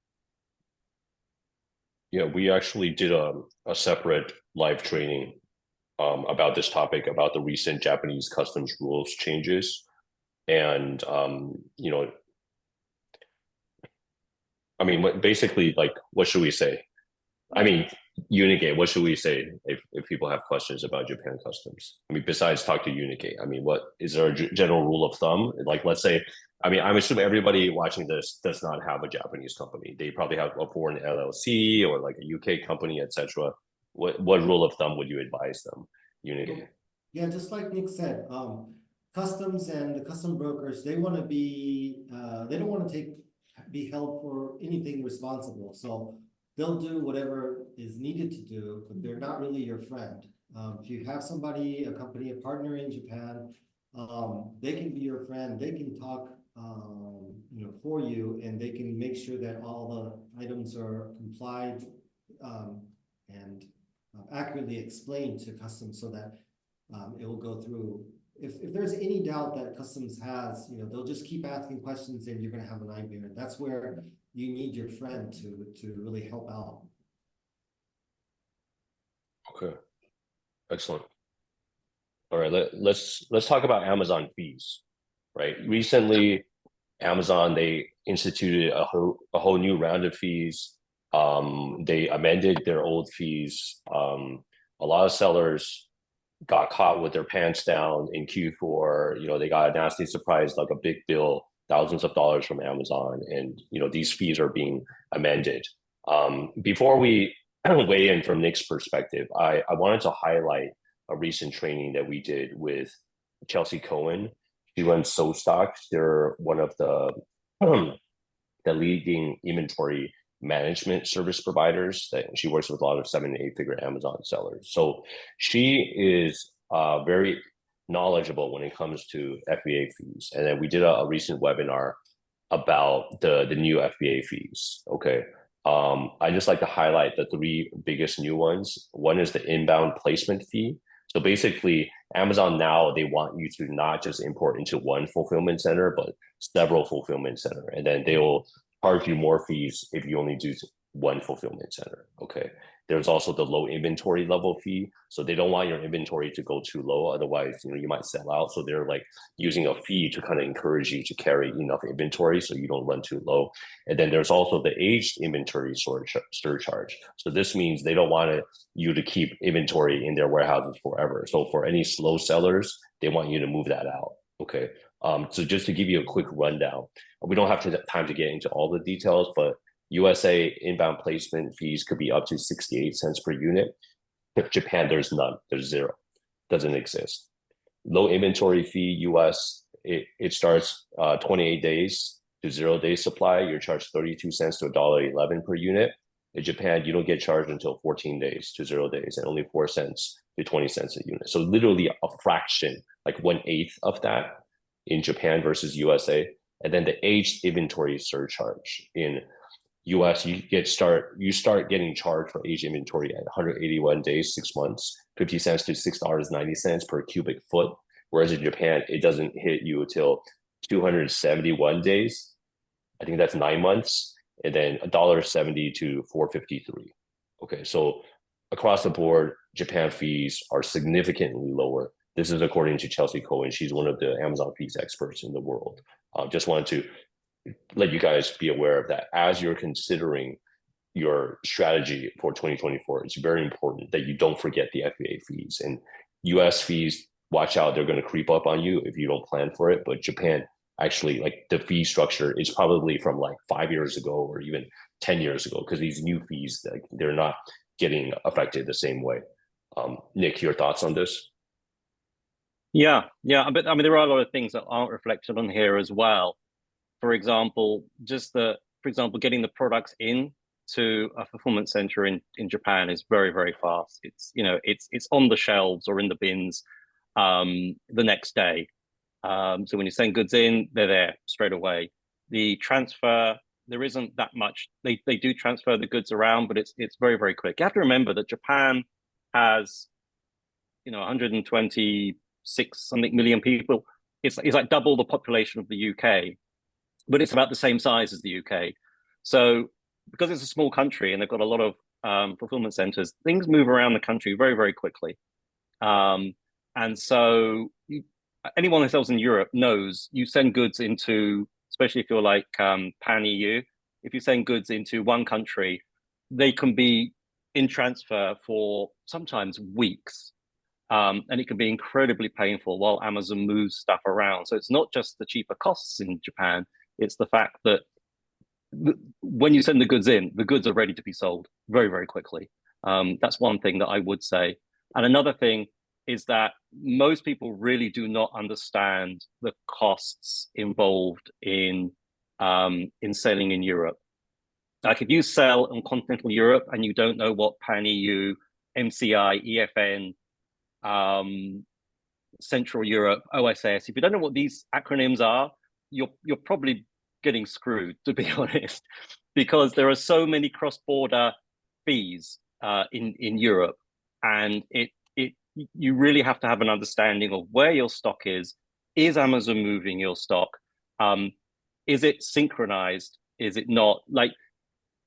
Yeah, we actually did a separate live training about this topic, about the recent Japanese customs rules changes. And, I mean, basically, like, what should we say? I mean, Unicate, what should we say if people have questions about Japan customs? I mean, besides talk to Unicate, I mean, what is there a general rule of thumb? Like, let's say, I mean, I'm assuming everybody watching this does not have a Japanese company. They probably have a foreign LLC or like a UK company, etc. What rule of thumb would you advise them, Unicate? Yeah, just like Nick said, customs and the custom brokers, they want to be, they don't want to be held for anything responsible. So they'll do whatever is needed to do, but they're not really your friend. If you have somebody, a company, a partner in Japan, they can be your friend. They can talk, for you, and they can make sure that all the items are complied and accurately explained to customs so that it will go through. If there's any doubt that customs has, they'll just keep asking questions and you're going to have a nightmare. That's where you need your friend to really help out. Okay, excellent. All right, let's talk about Amazon fees, right? Recently, Amazon, they instituted a whole new round of fees. They amended their old fees. A lot of sellers got caught with their pants down in Q4. They got a nasty surprise, like a big bill thousands of dollars from Amazon, and these fees are being amended. Before we weigh in from Nick's perspective, I wanted to highlight a recent training that we did with Chelsea Cohen. She runs SoStock. They're one of the leading inventory management service providers. That she works with a lot of 7 to 8 figure Amazon sellers. So she is very knowledgeable when it comes to FBA fees. And then we did a recent webinar about the new FBA fees. Okay. I just like to highlight the 3 biggest new ones. One is the inbound placement fee. So basically, Amazon now, they want you to not just import into one fulfillment center, but several fulfillment center. And then they will charge you more fees if you only do one fulfillment center. Okay. There's also the low inventory level fee. So they don't want your inventory to go too low. Otherwise, you might sell out. So they're like using a fee to kind of encourage you to carry enough inventory so you don't run too low. And then there's also the aged inventory surcharge. So this means they don't want you to keep inventory in their warehouses forever. So for any slow sellers, they want you to move that out. Okay. So just to give you a quick rundown, we don't have time to get into all the details, but USA inbound placement fees could be up to 68 cents per unit. Japan, there's none. There's zero. Doesn't exist. Low inventory fee, US, it starts 28 days to 0 days supply. You're charged 32 cents to $1.11 per unit. In Japan, you don't get charged until 14 days to 0 days, and only 4 cents to 20 cents a unit. So literally a fraction, like 1/8 of that in Japan versus USA. And then the aged inventory surcharge in US, you start getting charged for aged inventory at 181 days, 6 months, 50 cents to $6.90 per cubic foot. Whereas in Japan, it doesn't hit you until 271 days. I think that's 9 months, and then $1.70 to $4.53. Okay, so across the board, Japan fees are significantly lower. This is according to Chelsea Cohen. She's one of the Amazon fees experts in the world. Just wanted to let you guys be aware of that as you're considering your strategy for 2024. It's very important that you don't forget the FBA fees, and US fees. Watch out, they're going to creep up on you if you don't plan for it. But Japan, actually, like the fee structure is probably from like 5 years ago or even 10 years ago, because these new fees, they're not getting affected the same way. Nick, your thoughts on this? Yeah, but I mean, there are a lot of things that aren't reflected on here as well. For example, getting the products in to a fulfillment center in Japan is very, very fast. It's it's on the shelves or in the bins the next day. So when you send goods in, they're there straight away. The transfer, there isn't that much. They do transfer the goods around, but it's very, very quick. You have to remember that Japan has 126 something million people. It's like double the population of the UK, but it's about the same size as the UK. So because it's a small country and they've got a lot of fulfillment centers, things move around the country very, very quickly. And so anyone who sells in Europe knows you send goods into, especially if you're like pan-EU, if you send goods into one country, they can be in transfer for sometimes weeks. And it can be incredibly painful while Amazon moves stuff around. So it's not just the cheaper costs in Japan, it's the fact that when you send the goods in, the goods are ready to be sold very, very quickly. That's one thing that I would say. And another thing is that most people really do not understand the costs involved in selling in Europe. Like if you sell in continental Europe and you don't know what pan-EU, MCI, EFN, Central Europe, OSS, if you don't know what these acronyms are, you're probably getting screwed, to be honest, because there are so many cross-border fees in Europe, and you really have to have an understanding of where your stock is. Is Amazon moving your stock? Is it synchronized? Is it not? Like,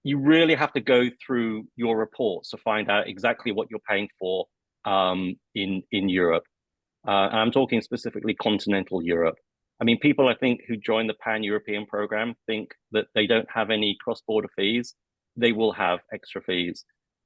you really have to go through your reports to find out exactly what you're paying for in Europe. And I'm talking specifically continental Europe. I mean, people, I think, who join the Pan-European program think that they don't have any cross-border fees. They will have extra fees.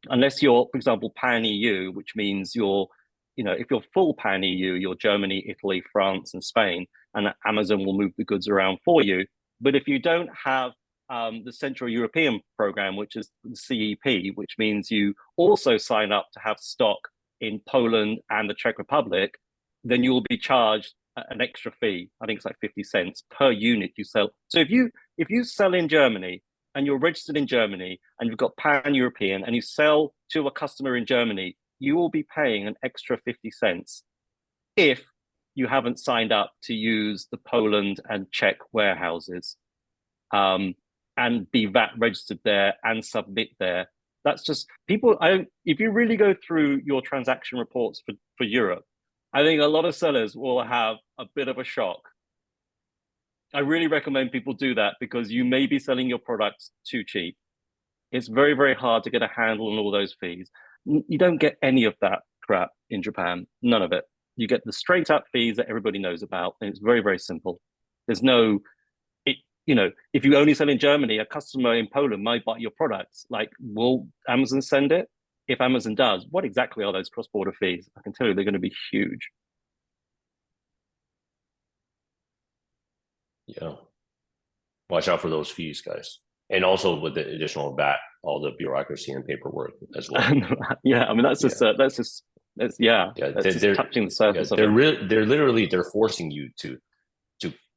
Unless you're, for example, Pan-EU, which means if you're full Pan-EU, you're Germany, Italy, France, and Spain, and Amazon will move the goods around for you. But if you don't have the Central European program, which is the CEP, which means you also sign up to have stock in Poland and the Czech Republic, then you will be charged an extra fee. I think it's like 50 cents per unit you sell. So if you sell in Germany and you're registered in Germany and you've got pan-European and you sell to a customer in Germany, you will be paying an extra 50 cents if you haven't signed up to use the Poland and Czech warehouses and be VAT registered there and submit there. That's just people. If you really go through your transaction reports for Europe, I think a lot of sellers will have a bit of a shock. I really recommend people do that because you may be selling your products too cheap. It's very, very hard to get a handle on all those fees. You don't get any of that crap in Japan, none of it. You get the straight up fees that everybody knows about, and it's very, very simple. There's no, if you only sell in Germany, a customer in Poland might buy your products. Like, will Amazon send it? If Amazon does, what exactly are those cross-border fees? I can tell you they're going to be huge. Yeah. Watch out for those fees, guys. And also with the additional VAT, all the bureaucracy and paperwork as well. Yeah, I mean, that's just touching the surface of it. They're forcing you to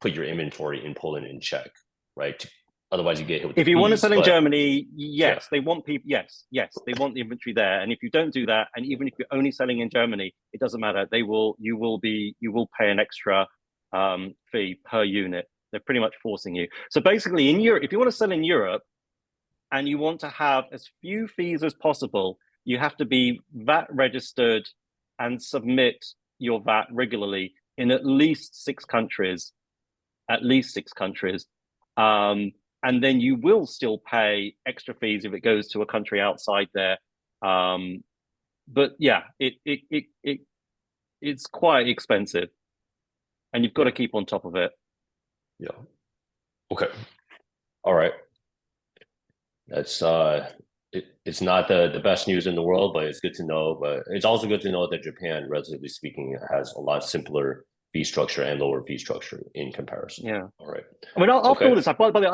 put your inventory in Poland and Czech, right? Otherwise you get hit with if you want to sell in Germany, yes, yeah. they want people, yes, they want the inventory there. And if you don't do that, and even if you're only selling in Germany, it doesn't matter. You will pay an extra fee per unit. They're pretty much forcing you. So basically in Europe, if you want to sell in Europe and you want to have as few fees as possible, you have to be VAT registered and submit your VAT regularly in at least 6 countries, and then you will still pay extra fees if it goes to a country outside there. But yeah, it's quite expensive, and you've got to keep on top of it. Yeah. Okay. All right. That's it's not the best news in the world, but it's good to know. But it's also good to know that Japan, relatively speaking, has a lot simpler fee structure and lower fee structure in comparison. Yeah. All right. I mean, I'll fill this up. By the way,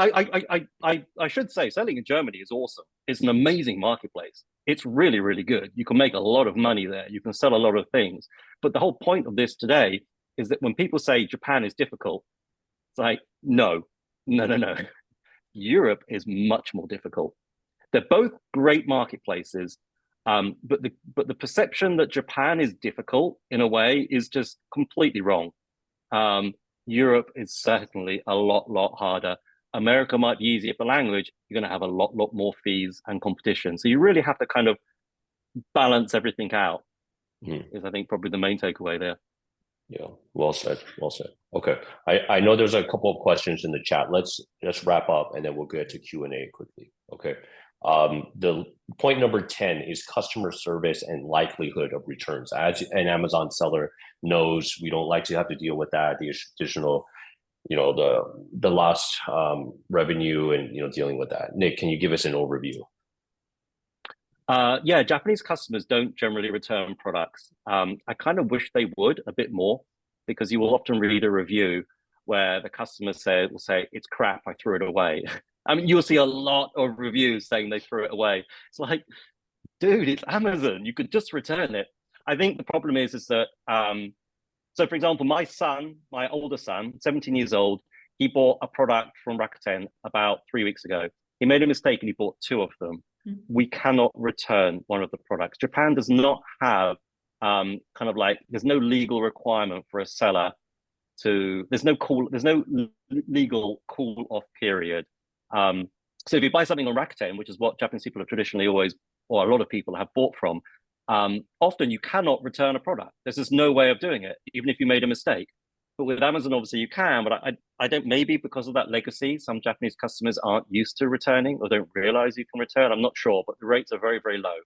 I should say selling in Germany is awesome. It's an amazing marketplace. It's really, really good. You can make a lot of money there. You can sell a lot of things. But the whole point of this today is that when people say Japan is difficult, it's like, no. Europe is much more difficult. They're both great marketplaces, but the perception that Japan is difficult in a way is just completely wrong. Europe is certainly a lot harder. America might be easier for language. You're going to have a lot more fees and competition. So you really have to kind of balance everything out. Is I think probably the main takeaway there. Yeah, well said. Okay, I know there's a couple of questions in the chat. Let's wrap up and then we'll get to Q&A quickly. Okay. The point number 10 is customer service and likelihood of returns. As an Amazon seller knows, we don't like to have to deal with that, the additional, the lost revenue and dealing with that. Nick, can you give us an overview? Yeah, Japanese customers don't generally return products. I kind of wish they would a bit more, because you will often read a review where the customer will say, it's crap, I threw it away. I mean, you'll see a lot of reviews saying they threw it away. It's like, dude, it's Amazon. You could just return it. I think the problem is that, so for example, my older son, 17 years old, he bought a product from Rakuten about 3 weeks ago. He made a mistake and he bought 2 of them. We cannot return one of the products. Japan does not have there's no legal requirement for a seller there's no legal cool off period. So if you buy something on Rakuten, which is what Japanese people have traditionally always, or a lot of people have bought from, often you cannot return a product. There's just no way of doing it, even if you made a mistake. But with Amazon, obviously you can, but I don't, maybe because of that legacy, some Japanese customers aren't used to returning or don't realize you can return. I'm not sure, but the rates are very, very low.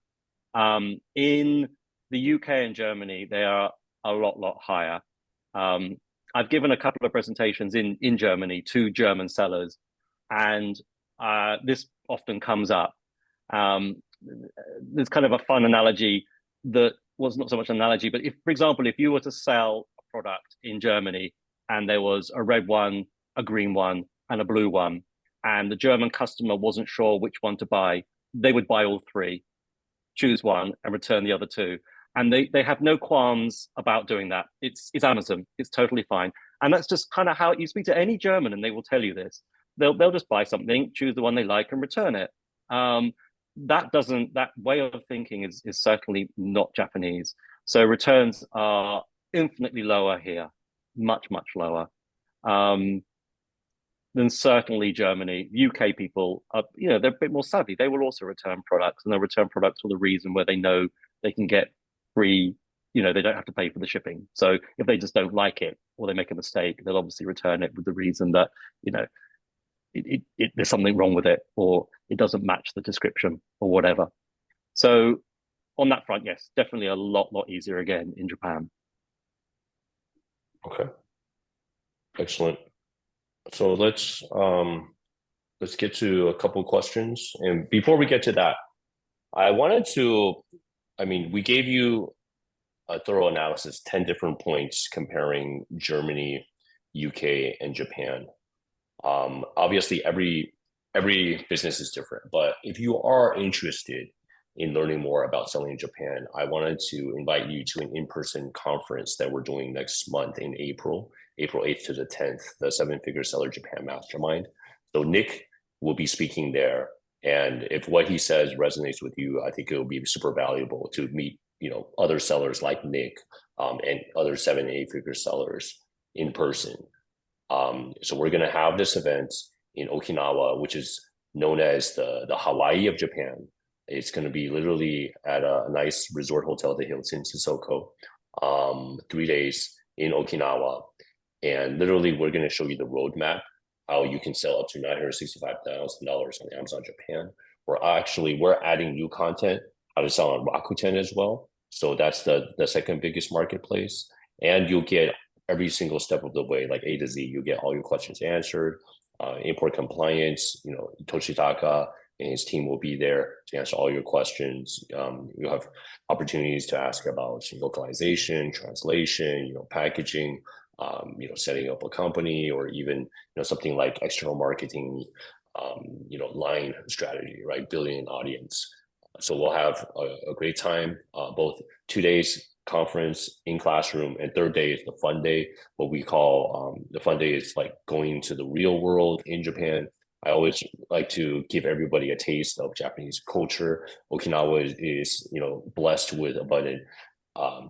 In the UK and Germany, they are a lot higher. I've given a couple of presentations in Germany to German sellers, and this often comes up. There's kind of a fun analogy that was not so much an analogy, but if, for example, if you were to sell product in Germany and there was a red one, a green one, and a blue one. And the German customer wasn't sure which one to buy. They would buy all three, choose one, and return the other two. And they have no qualms about doing that. It's Amazon. It's totally fine. And that's just kind of how you speak to any German, and they will tell you this. They'll just buy something, choose the one they like, and return it. That way of thinking is certainly not Japanese. So returns are infinitely lower here, much lower than certainly Germany. UK people are, they're a bit more savvy. They will also return products, and they'll return products for the reason where they know they can get free. They don't have to pay for the shipping. So if they just don't like it or they make a mistake, they'll obviously return it with the reason that there's something wrong with it, or it doesn't match the description or whatever. So on that front, yes, definitely a lot easier again in Japan. Okay. Excellent. So let's get to a couple questions. And before we get to that, we gave you a thorough analysis, 10 different points comparing Germany, UK, and Japan. Obviously, every business is different, but if you are interested in learning more about selling in Japan, I wanted to invite you to an in-person conference that we're doing next month in April 8th to the 10th, the 7-Figure Seller Japan Mastermind. So Nick will be speaking there. And if what he says resonates with you, I think it will be super valuable to meet, other sellers like Nick and other 7 and 8-figure sellers in person. So we're going to have this event in Okinawa, which is known as the Hawaii of Japan. It's going to be literally at a nice resort hotel, the Hilton Sissoko, 3 days in Okinawa. And literally, we're going to show you the roadmap, how you can sell up to $965,000 on Amazon Japan. We're adding new content, how to sell on Rakuten as well. So that's the second biggest marketplace. And you'll get every single step of the way, like A to Z. You get all your questions answered. Import compliance, Toshitaka and his team will be there to answer all your questions. You'll have opportunities to ask about localization, translation, packaging, setting up a company, or even something like external marketing, line strategy, right? Building an audience. So we'll have a great time, both 2 days conference in classroom, and third day is the fun day. What we call the fun day is like going to the real world in Japan. I always like to give everybody a taste of Japanese culture. Okinawa is blessed with abundant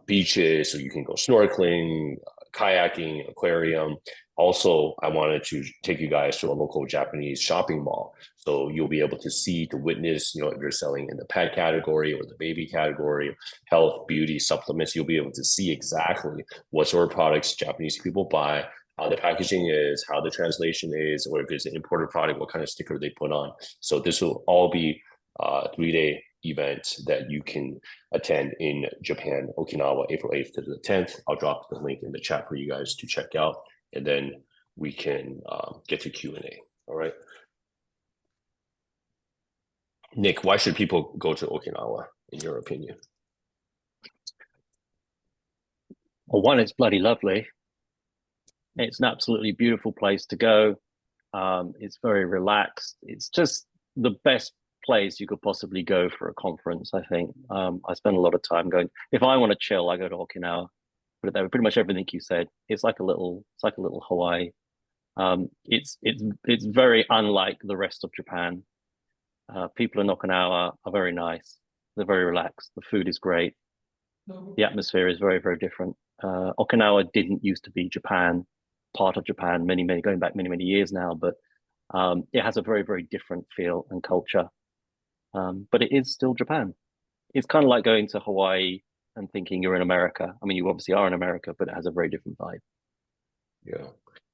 beaches, so you can go snorkeling, kayaking, aquarium. Also, I wanted to take you guys to a local Japanese shopping mall. So you'll be able to witness, if you're selling in the pet category or the baby category, health, beauty, supplements, you'll be able to see exactly what sort of products Japanese people buy, how the packaging is, how the translation is, or if it's an imported product, what kind of sticker they put on. So this will all be a 3-day event that you can attend in Japan, Okinawa, April 8th to the 10th. I'll drop the link in the chat for you guys to check out, and then we can get to Q&A. All right. Nick, why should people go to Okinawa, in your opinion? Well, one, it's bloody lovely. It's an absolutely beautiful place to go. It's very relaxed. It's just the best place you could possibly go for a conference, I think. I spend a lot of time going. If I want to chill, I go to Okinawa. Put it there. Pretty much everything you said. It's like a little Hawaii. It's very unlike the rest of Japan. People in Okinawa are very nice. They're very relaxed. The food is great. The atmosphere is very, very different. Okinawa didn't used to be Japan, part of Japan, going back many years now, but it has a very, very different feel and culture. But it is still Japan. It's kind of like going to Hawaii and thinking you're in America. I mean, you obviously are in America, but it has a very different vibe. Yeah.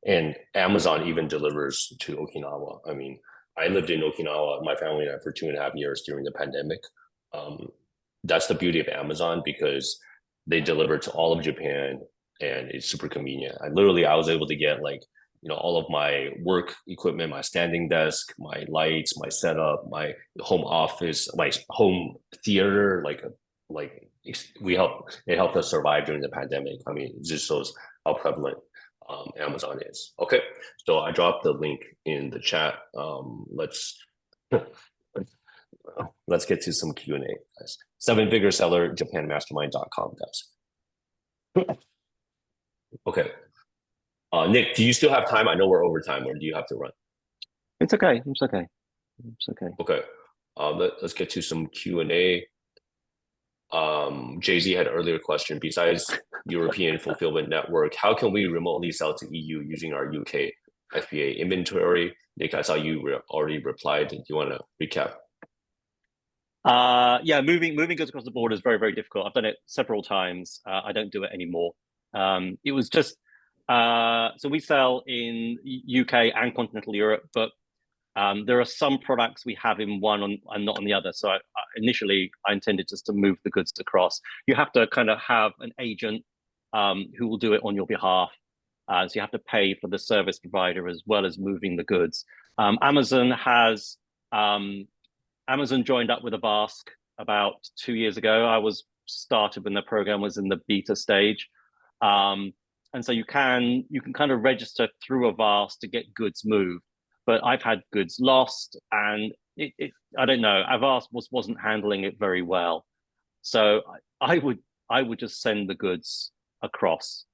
And Amazon even delivers to Okinawa. I mean, I lived in Okinawa, my family and I, for 2.5 years during the pandemic. That's the beauty of Amazon, because they deliver to all of Japan and it's super convenient. I was able to get all of my work equipment, my standing desk, my lights, my setup, my home office, my home theater, it helped us survive during the pandemic. I mean, it just shows how prevalent Amazon is. Okay, so I dropped the link in the chat. Let's get to some Q&A, guys. 7-figure seller, japanmastermind.com, guys. Okay. Nick, do you still have time? I know we're over time, or do you have to run? It's okay. It's okay. It's okay. Okay. Let's get to some Q&A. Jay-Z had an earlier question. Besides European fulfillment network, how can we remotely sell to EU using our UK FBA inventory? Nick, I saw you already replied. Do you want to recap? Yeah, moving goods across the border is very, very difficult. I've done it several times. I don't do it anymore. It was just so we sell in UK and continental Europe, but there are some products we have in one and not on the other. So initially, I intended just to move the goods across. You have to kind of have an agent who will do it on your behalf. So you have to pay for the service provider as well as moving the goods. Amazon joined up with Avast about 2 years ago. I was started when the program was in the beta stage. And so you can kind of register through Avast to get goods moved. But I've had goods lost, and I don't know. Avast wasn't handling it very well. So I would just send the goods across,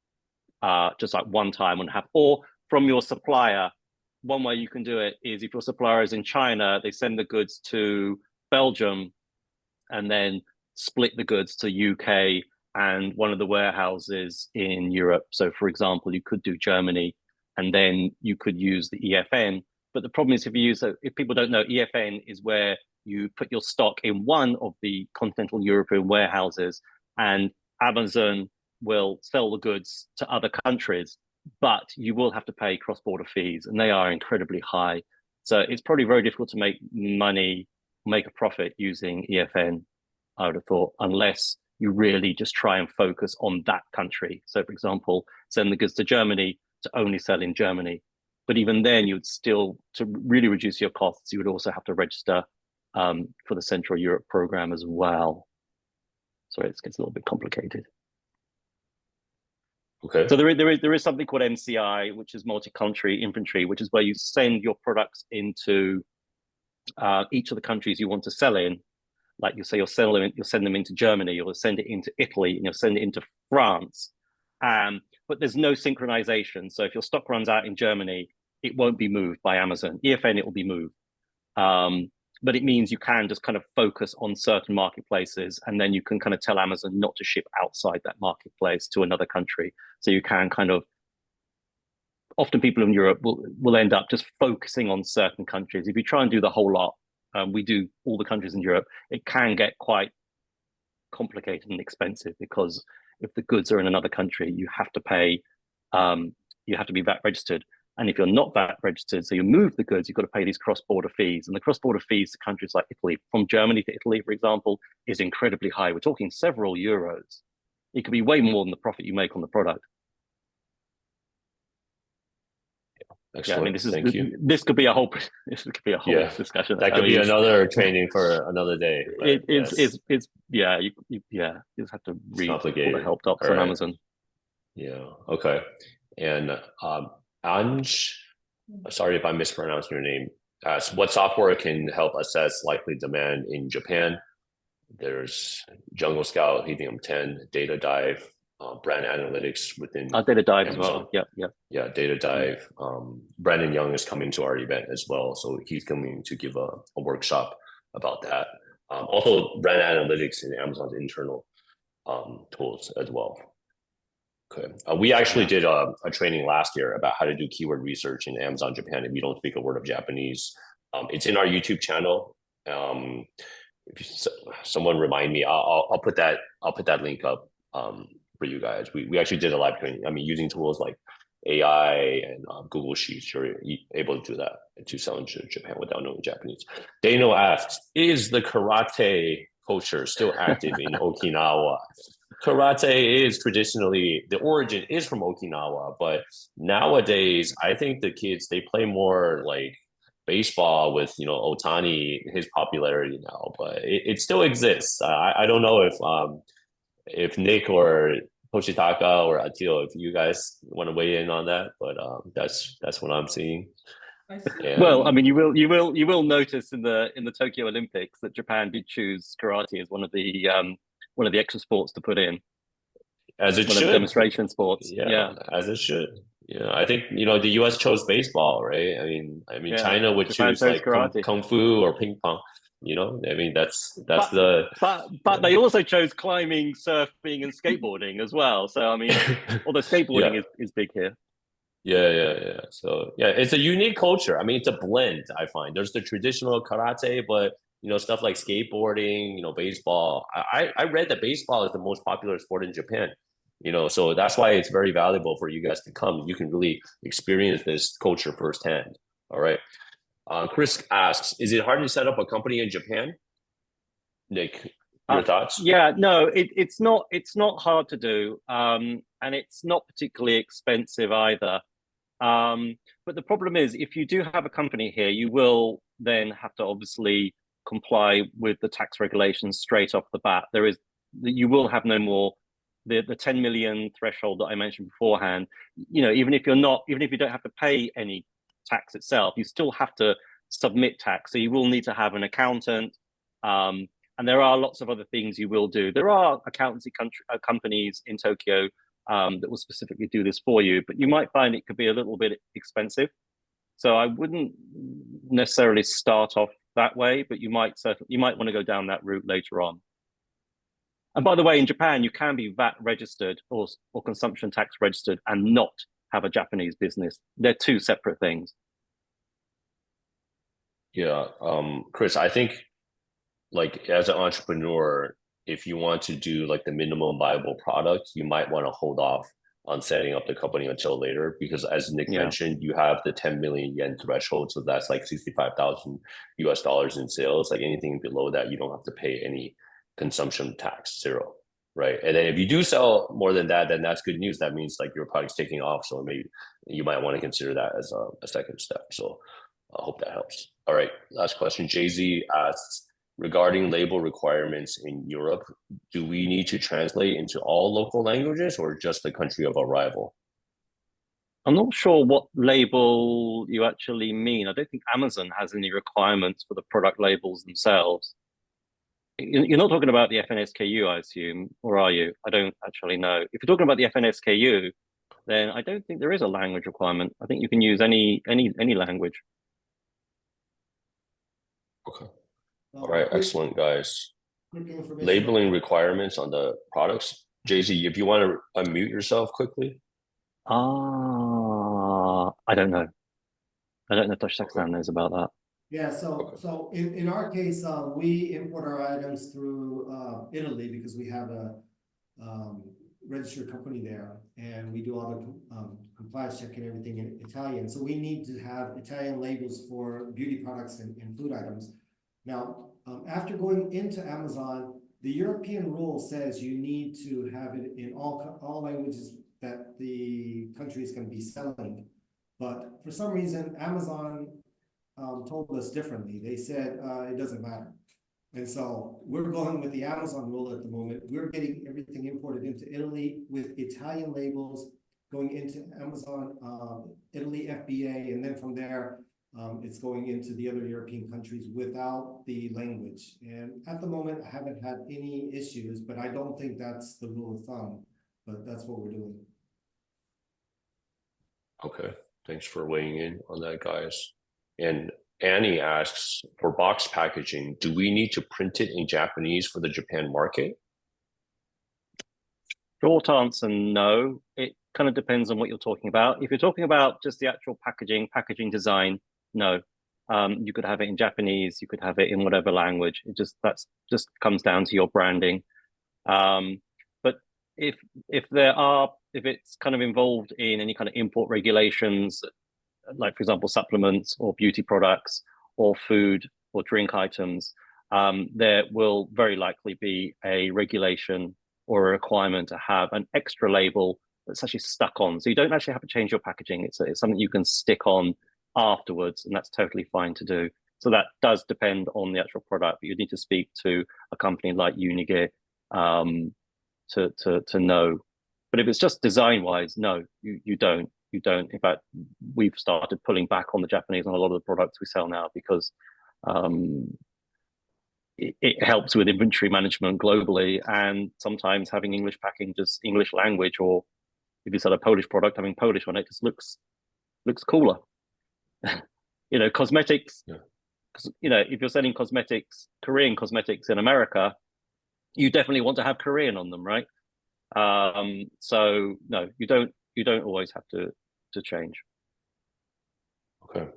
just like one time and or from your supplier. One way you can do it is if your supplier is in China, they send the goods to Belgium and then split the goods to UK and one of the warehouses in Europe. So for example, you could do Germany and then you could use the EFN. But the problem is if people don't know, EFN is where you put your stock in one of the continental European warehouses and Amazon will sell the goods to other countries, but you will have to pay cross-border fees and they are incredibly high. So it's probably very difficult to make a profit using EFN, I would have thought, unless you really just try and focus on that country. So for example, send the goods to Germany to only sell in Germany. But even then, you would still, to really reduce your costs, you would also have to register for the Central Europe program as well. So it gets a little bit complicated. Okay. So there is something called MCI, which is multi-country inventory, which is where you send your products into each of the countries you want to sell in. Like you say, you'll send them into Germany, you'll send it into Italy, and you'll send it into France. But there's no synchronization. So if your stock runs out in Germany, it won't be moved by Amazon. EFN, it will be moved. But it means you can just kind of focus on certain marketplaces, and then you can kind of tell Amazon not to ship outside that marketplace to another country. So you can kind of, often people in Europe will end up just focusing on certain countries. If you try and do the whole lot, we do all the countries in Europe, it can get quite complicated and expensive because if the goods are in another country, you have to pay, you have to be VAT registered. And if you're not VAT registered, so you move the goods, you've got to pay these cross-border fees. And the cross-border fees to countries like Italy, from Germany to Italy, for example, is incredibly high. We're talking several euros. It could be way more than the profit you make on the product. Excellent. Yeah, I mean, Thank you. This could be a whole discussion. That could be another training for another day. It's you just have to read all the help docs on Amazon. Yeah. Okay. And Anj, sorry if I mispronounced your name, asks, what software can help assess likely demand in Japan? There's Jungle Scout, Helium 10, Data Dive, brand analytics within Data Dive Amazon. as well. Yeah, Data Dive. Brandon Young is coming to our event as well, so he's coming to give a workshop about that. Also, brand analytics in Amazon's internal tools as well. Okay, we actually did a training last year about how to do keyword research in Amazon Japan if you don't speak a word of Japanese. It's in our YouTube channel. If someone remind me, I'll put that link up for you guys. We actually did a live training. I mean, using tools like AI and Google Sheets, you're able to do that to sell in Japan without knowing Japanese. Dano asks, is the karate culture still active in Okinawa? Karate is traditionally, the origin is from Okinawa, but nowadays I think the kids, they play more like baseball with, Otani, his popularity now, but it still exists. I don't know if Nick or Toshitaka or Akil, if you guys want to weigh in on that, but that's what I'm seeing. I see. And Well, I mean, you will notice in the Tokyo Olympics that Japan did choose karate as one of the extra sports to put in, as it one of the should, demonstration sports. yeah, as it should. Yeah, I think the U.S. chose baseball, right? I mean, Yeah. China would Japan choose chose like karate. kung fu or ping pong. I mean, that's But the but they also chose climbing, surfing, and skateboarding as well. So I mean, although skateboarding yeah. is big here. Yeah. So yeah, it's a unique culture. I mean, it's a blend, I find. There's the traditional karate, but stuff like skateboarding, baseball. I read that baseball is the most popular sport in Japan. So that's why it's very valuable for you guys to come. You can really experience this culture firsthand. All right. Chris asks, is it hard to set up a company in Japan? Nick, your thoughts? Yeah, no, it's not hard to do, and it's not particularly expensive either. But the problem is, if you do have a company here, you will then have to obviously comply with the tax regulations straight off the bat. You will have no more the 10 million threshold that I mentioned beforehand. Even if you don't have to pay any tax itself, you still have to submit tax. So you will need to have an accountant, and there are lots of other things you will do. There are accountancy companies in Tokyo that will specifically do this for you, but you might find it could be a little bit expensive. So I wouldn't necessarily start off that way, but you might want to go down that route later on. And by the way, in Japan, you can be VAT registered or consumption tax registered and not have a Japanese business. They're two separate things. Yeah, Chris, I think like as an entrepreneur, if you want to do like the minimum viable product, you might want to hold off on setting up the company until later, because as Nick mentioned, you have the 10 million yen threshold. So that's like 65,000 US dollars in sales. Like anything below that, you don't have to pay any consumption tax, zero. Right. And then if you do sell more than that, then that's good news. That means like your product's taking off. So maybe you might want to consider that as a second step. So I hope that helps. All right. Last question. Jay-Z asks, regarding label requirements in Europe, do we need to translate into all local languages or just the country of arrival? I'm not sure what label you actually mean. I don't think Amazon has any requirements for the product labels themselves. You're not talking about the FNSKU, I assume, or are you? I don't actually know. If you're talking about the FNSKU, then I don't think there is a language requirement. I think you can use any language. Okay. All right, excellent, guys. Labeling requirements on the products. Jay-Z, if you want to unmute yourself quickly. I don't know. I don't know if Toshitaka knows about that. Yeah, so in our case, we import our items through Italy because we have a registered company there, and we do all the compliance check and everything in Italian. So we need to have Italian labels for beauty products and food items. Now, after going into Amazon, the European rule says you need to have it in all languages that the country is going to be selling. But for some reason, Amazon told us differently. They said it doesn't matter. And so we're going with the Amazon rule at the moment. We're getting everything imported into Italy with Italian labels, going into Amazon, Italy FBA, and then from there, it's going into the other European countries without the language. And at the moment, I haven't had any issues, but I don't think that's the rule of thumb, but that's what we're doing. Okay, thanks for weighing in on that, guys. And Annie asks, for box packaging, do we need to print it in Japanese for the Japan market? Short answer, no. It kind of depends on what you're talking about. If you're talking about just the actual packaging design, no. You could have it in Japanese, you could have it in whatever language. That's just comes down to your branding. But if it's kind of involved in any kind of import regulations, like for example, supplements or beauty products or food or drink items, there will very likely be a regulation or a requirement to have an extra label that's actually stuck on. So you don't actually have to change your packaging. It's something you can stick on afterwards, and that's totally fine to do. So that does depend on the actual product, but you need to speak to a company like Unige to know But if it's just design-wise, no, you don't. You don't. In fact, we've started pulling back on the Japanese on a lot of the products we sell now because it helps with inventory management globally, and sometimes having English packing, just English language, or if you sell a Polish product, having Polish on it just looks cooler. You know, cosmetics. Yeah. You know, if you're selling cosmetics, Korean cosmetics in America, you definitely want to have Korean on them, right? So no, you don't always have to change. Okay,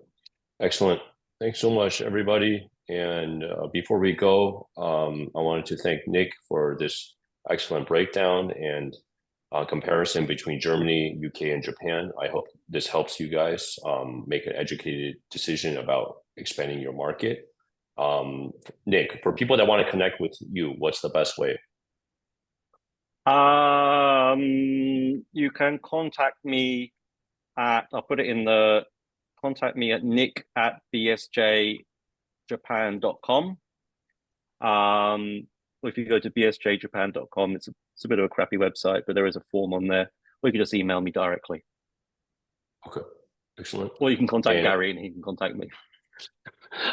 excellent. Thanks so much, everybody. And before we go, I wanted to thank Nick for this excellent breakdown and comparison between Germany, UK, and Japan. I hope this helps you guys make an educated decision about expanding your market. Nick, for people that want to connect with you, what's the best way? You can contact me at, I'll put it in the, contact me at nick@bsjjapan.com. If you go to bsjjapan.com, it's a bit of a crappy website, but there is a form on there, or you can just email me directly. Okay, excellent. Or you can contact Gary and he can contact me.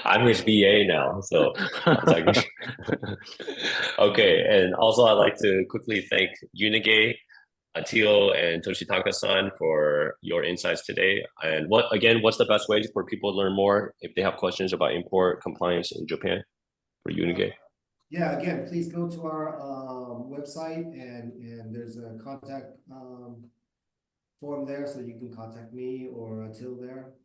I'm his VA now, so contact me. Okay, and also I'd like to quickly thank Unigate, Atio, and Toshitaka-san for your insights today. And what's the best way for people to learn more if they have questions about import compliance in Japan for Unigate? Yeah, again, please go to our website and there's a contact form there, so you can contact me or Till there.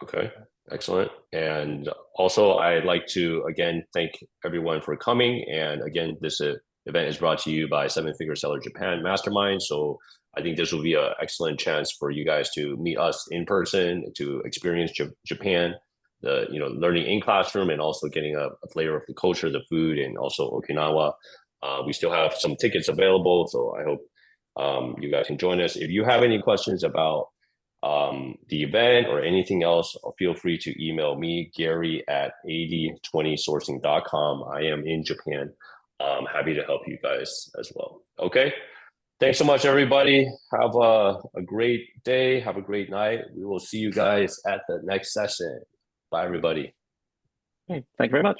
Okay, excellent. And also I'd like to again thank everyone for coming. And again, this event is brought to you by Seven Figure Seller Japan Mastermind. So I think this will be an excellent chance for you guys to meet us in person, to experience Japan, the learning in classroom, and also getting a flavor of the culture, the food, and also Okinawa. We still have some tickets available, so I hope you guys can join us. If you have any questions about the event or anything else, feel free to email me, Gary at 8020sourcing.com. I am in Japan. Happy to help you guys as well. Okay. Thanks so much, everybody. Have a great day. Have a great night. We will see you guys at the next session. Bye, everybody. Okay, thank you very much.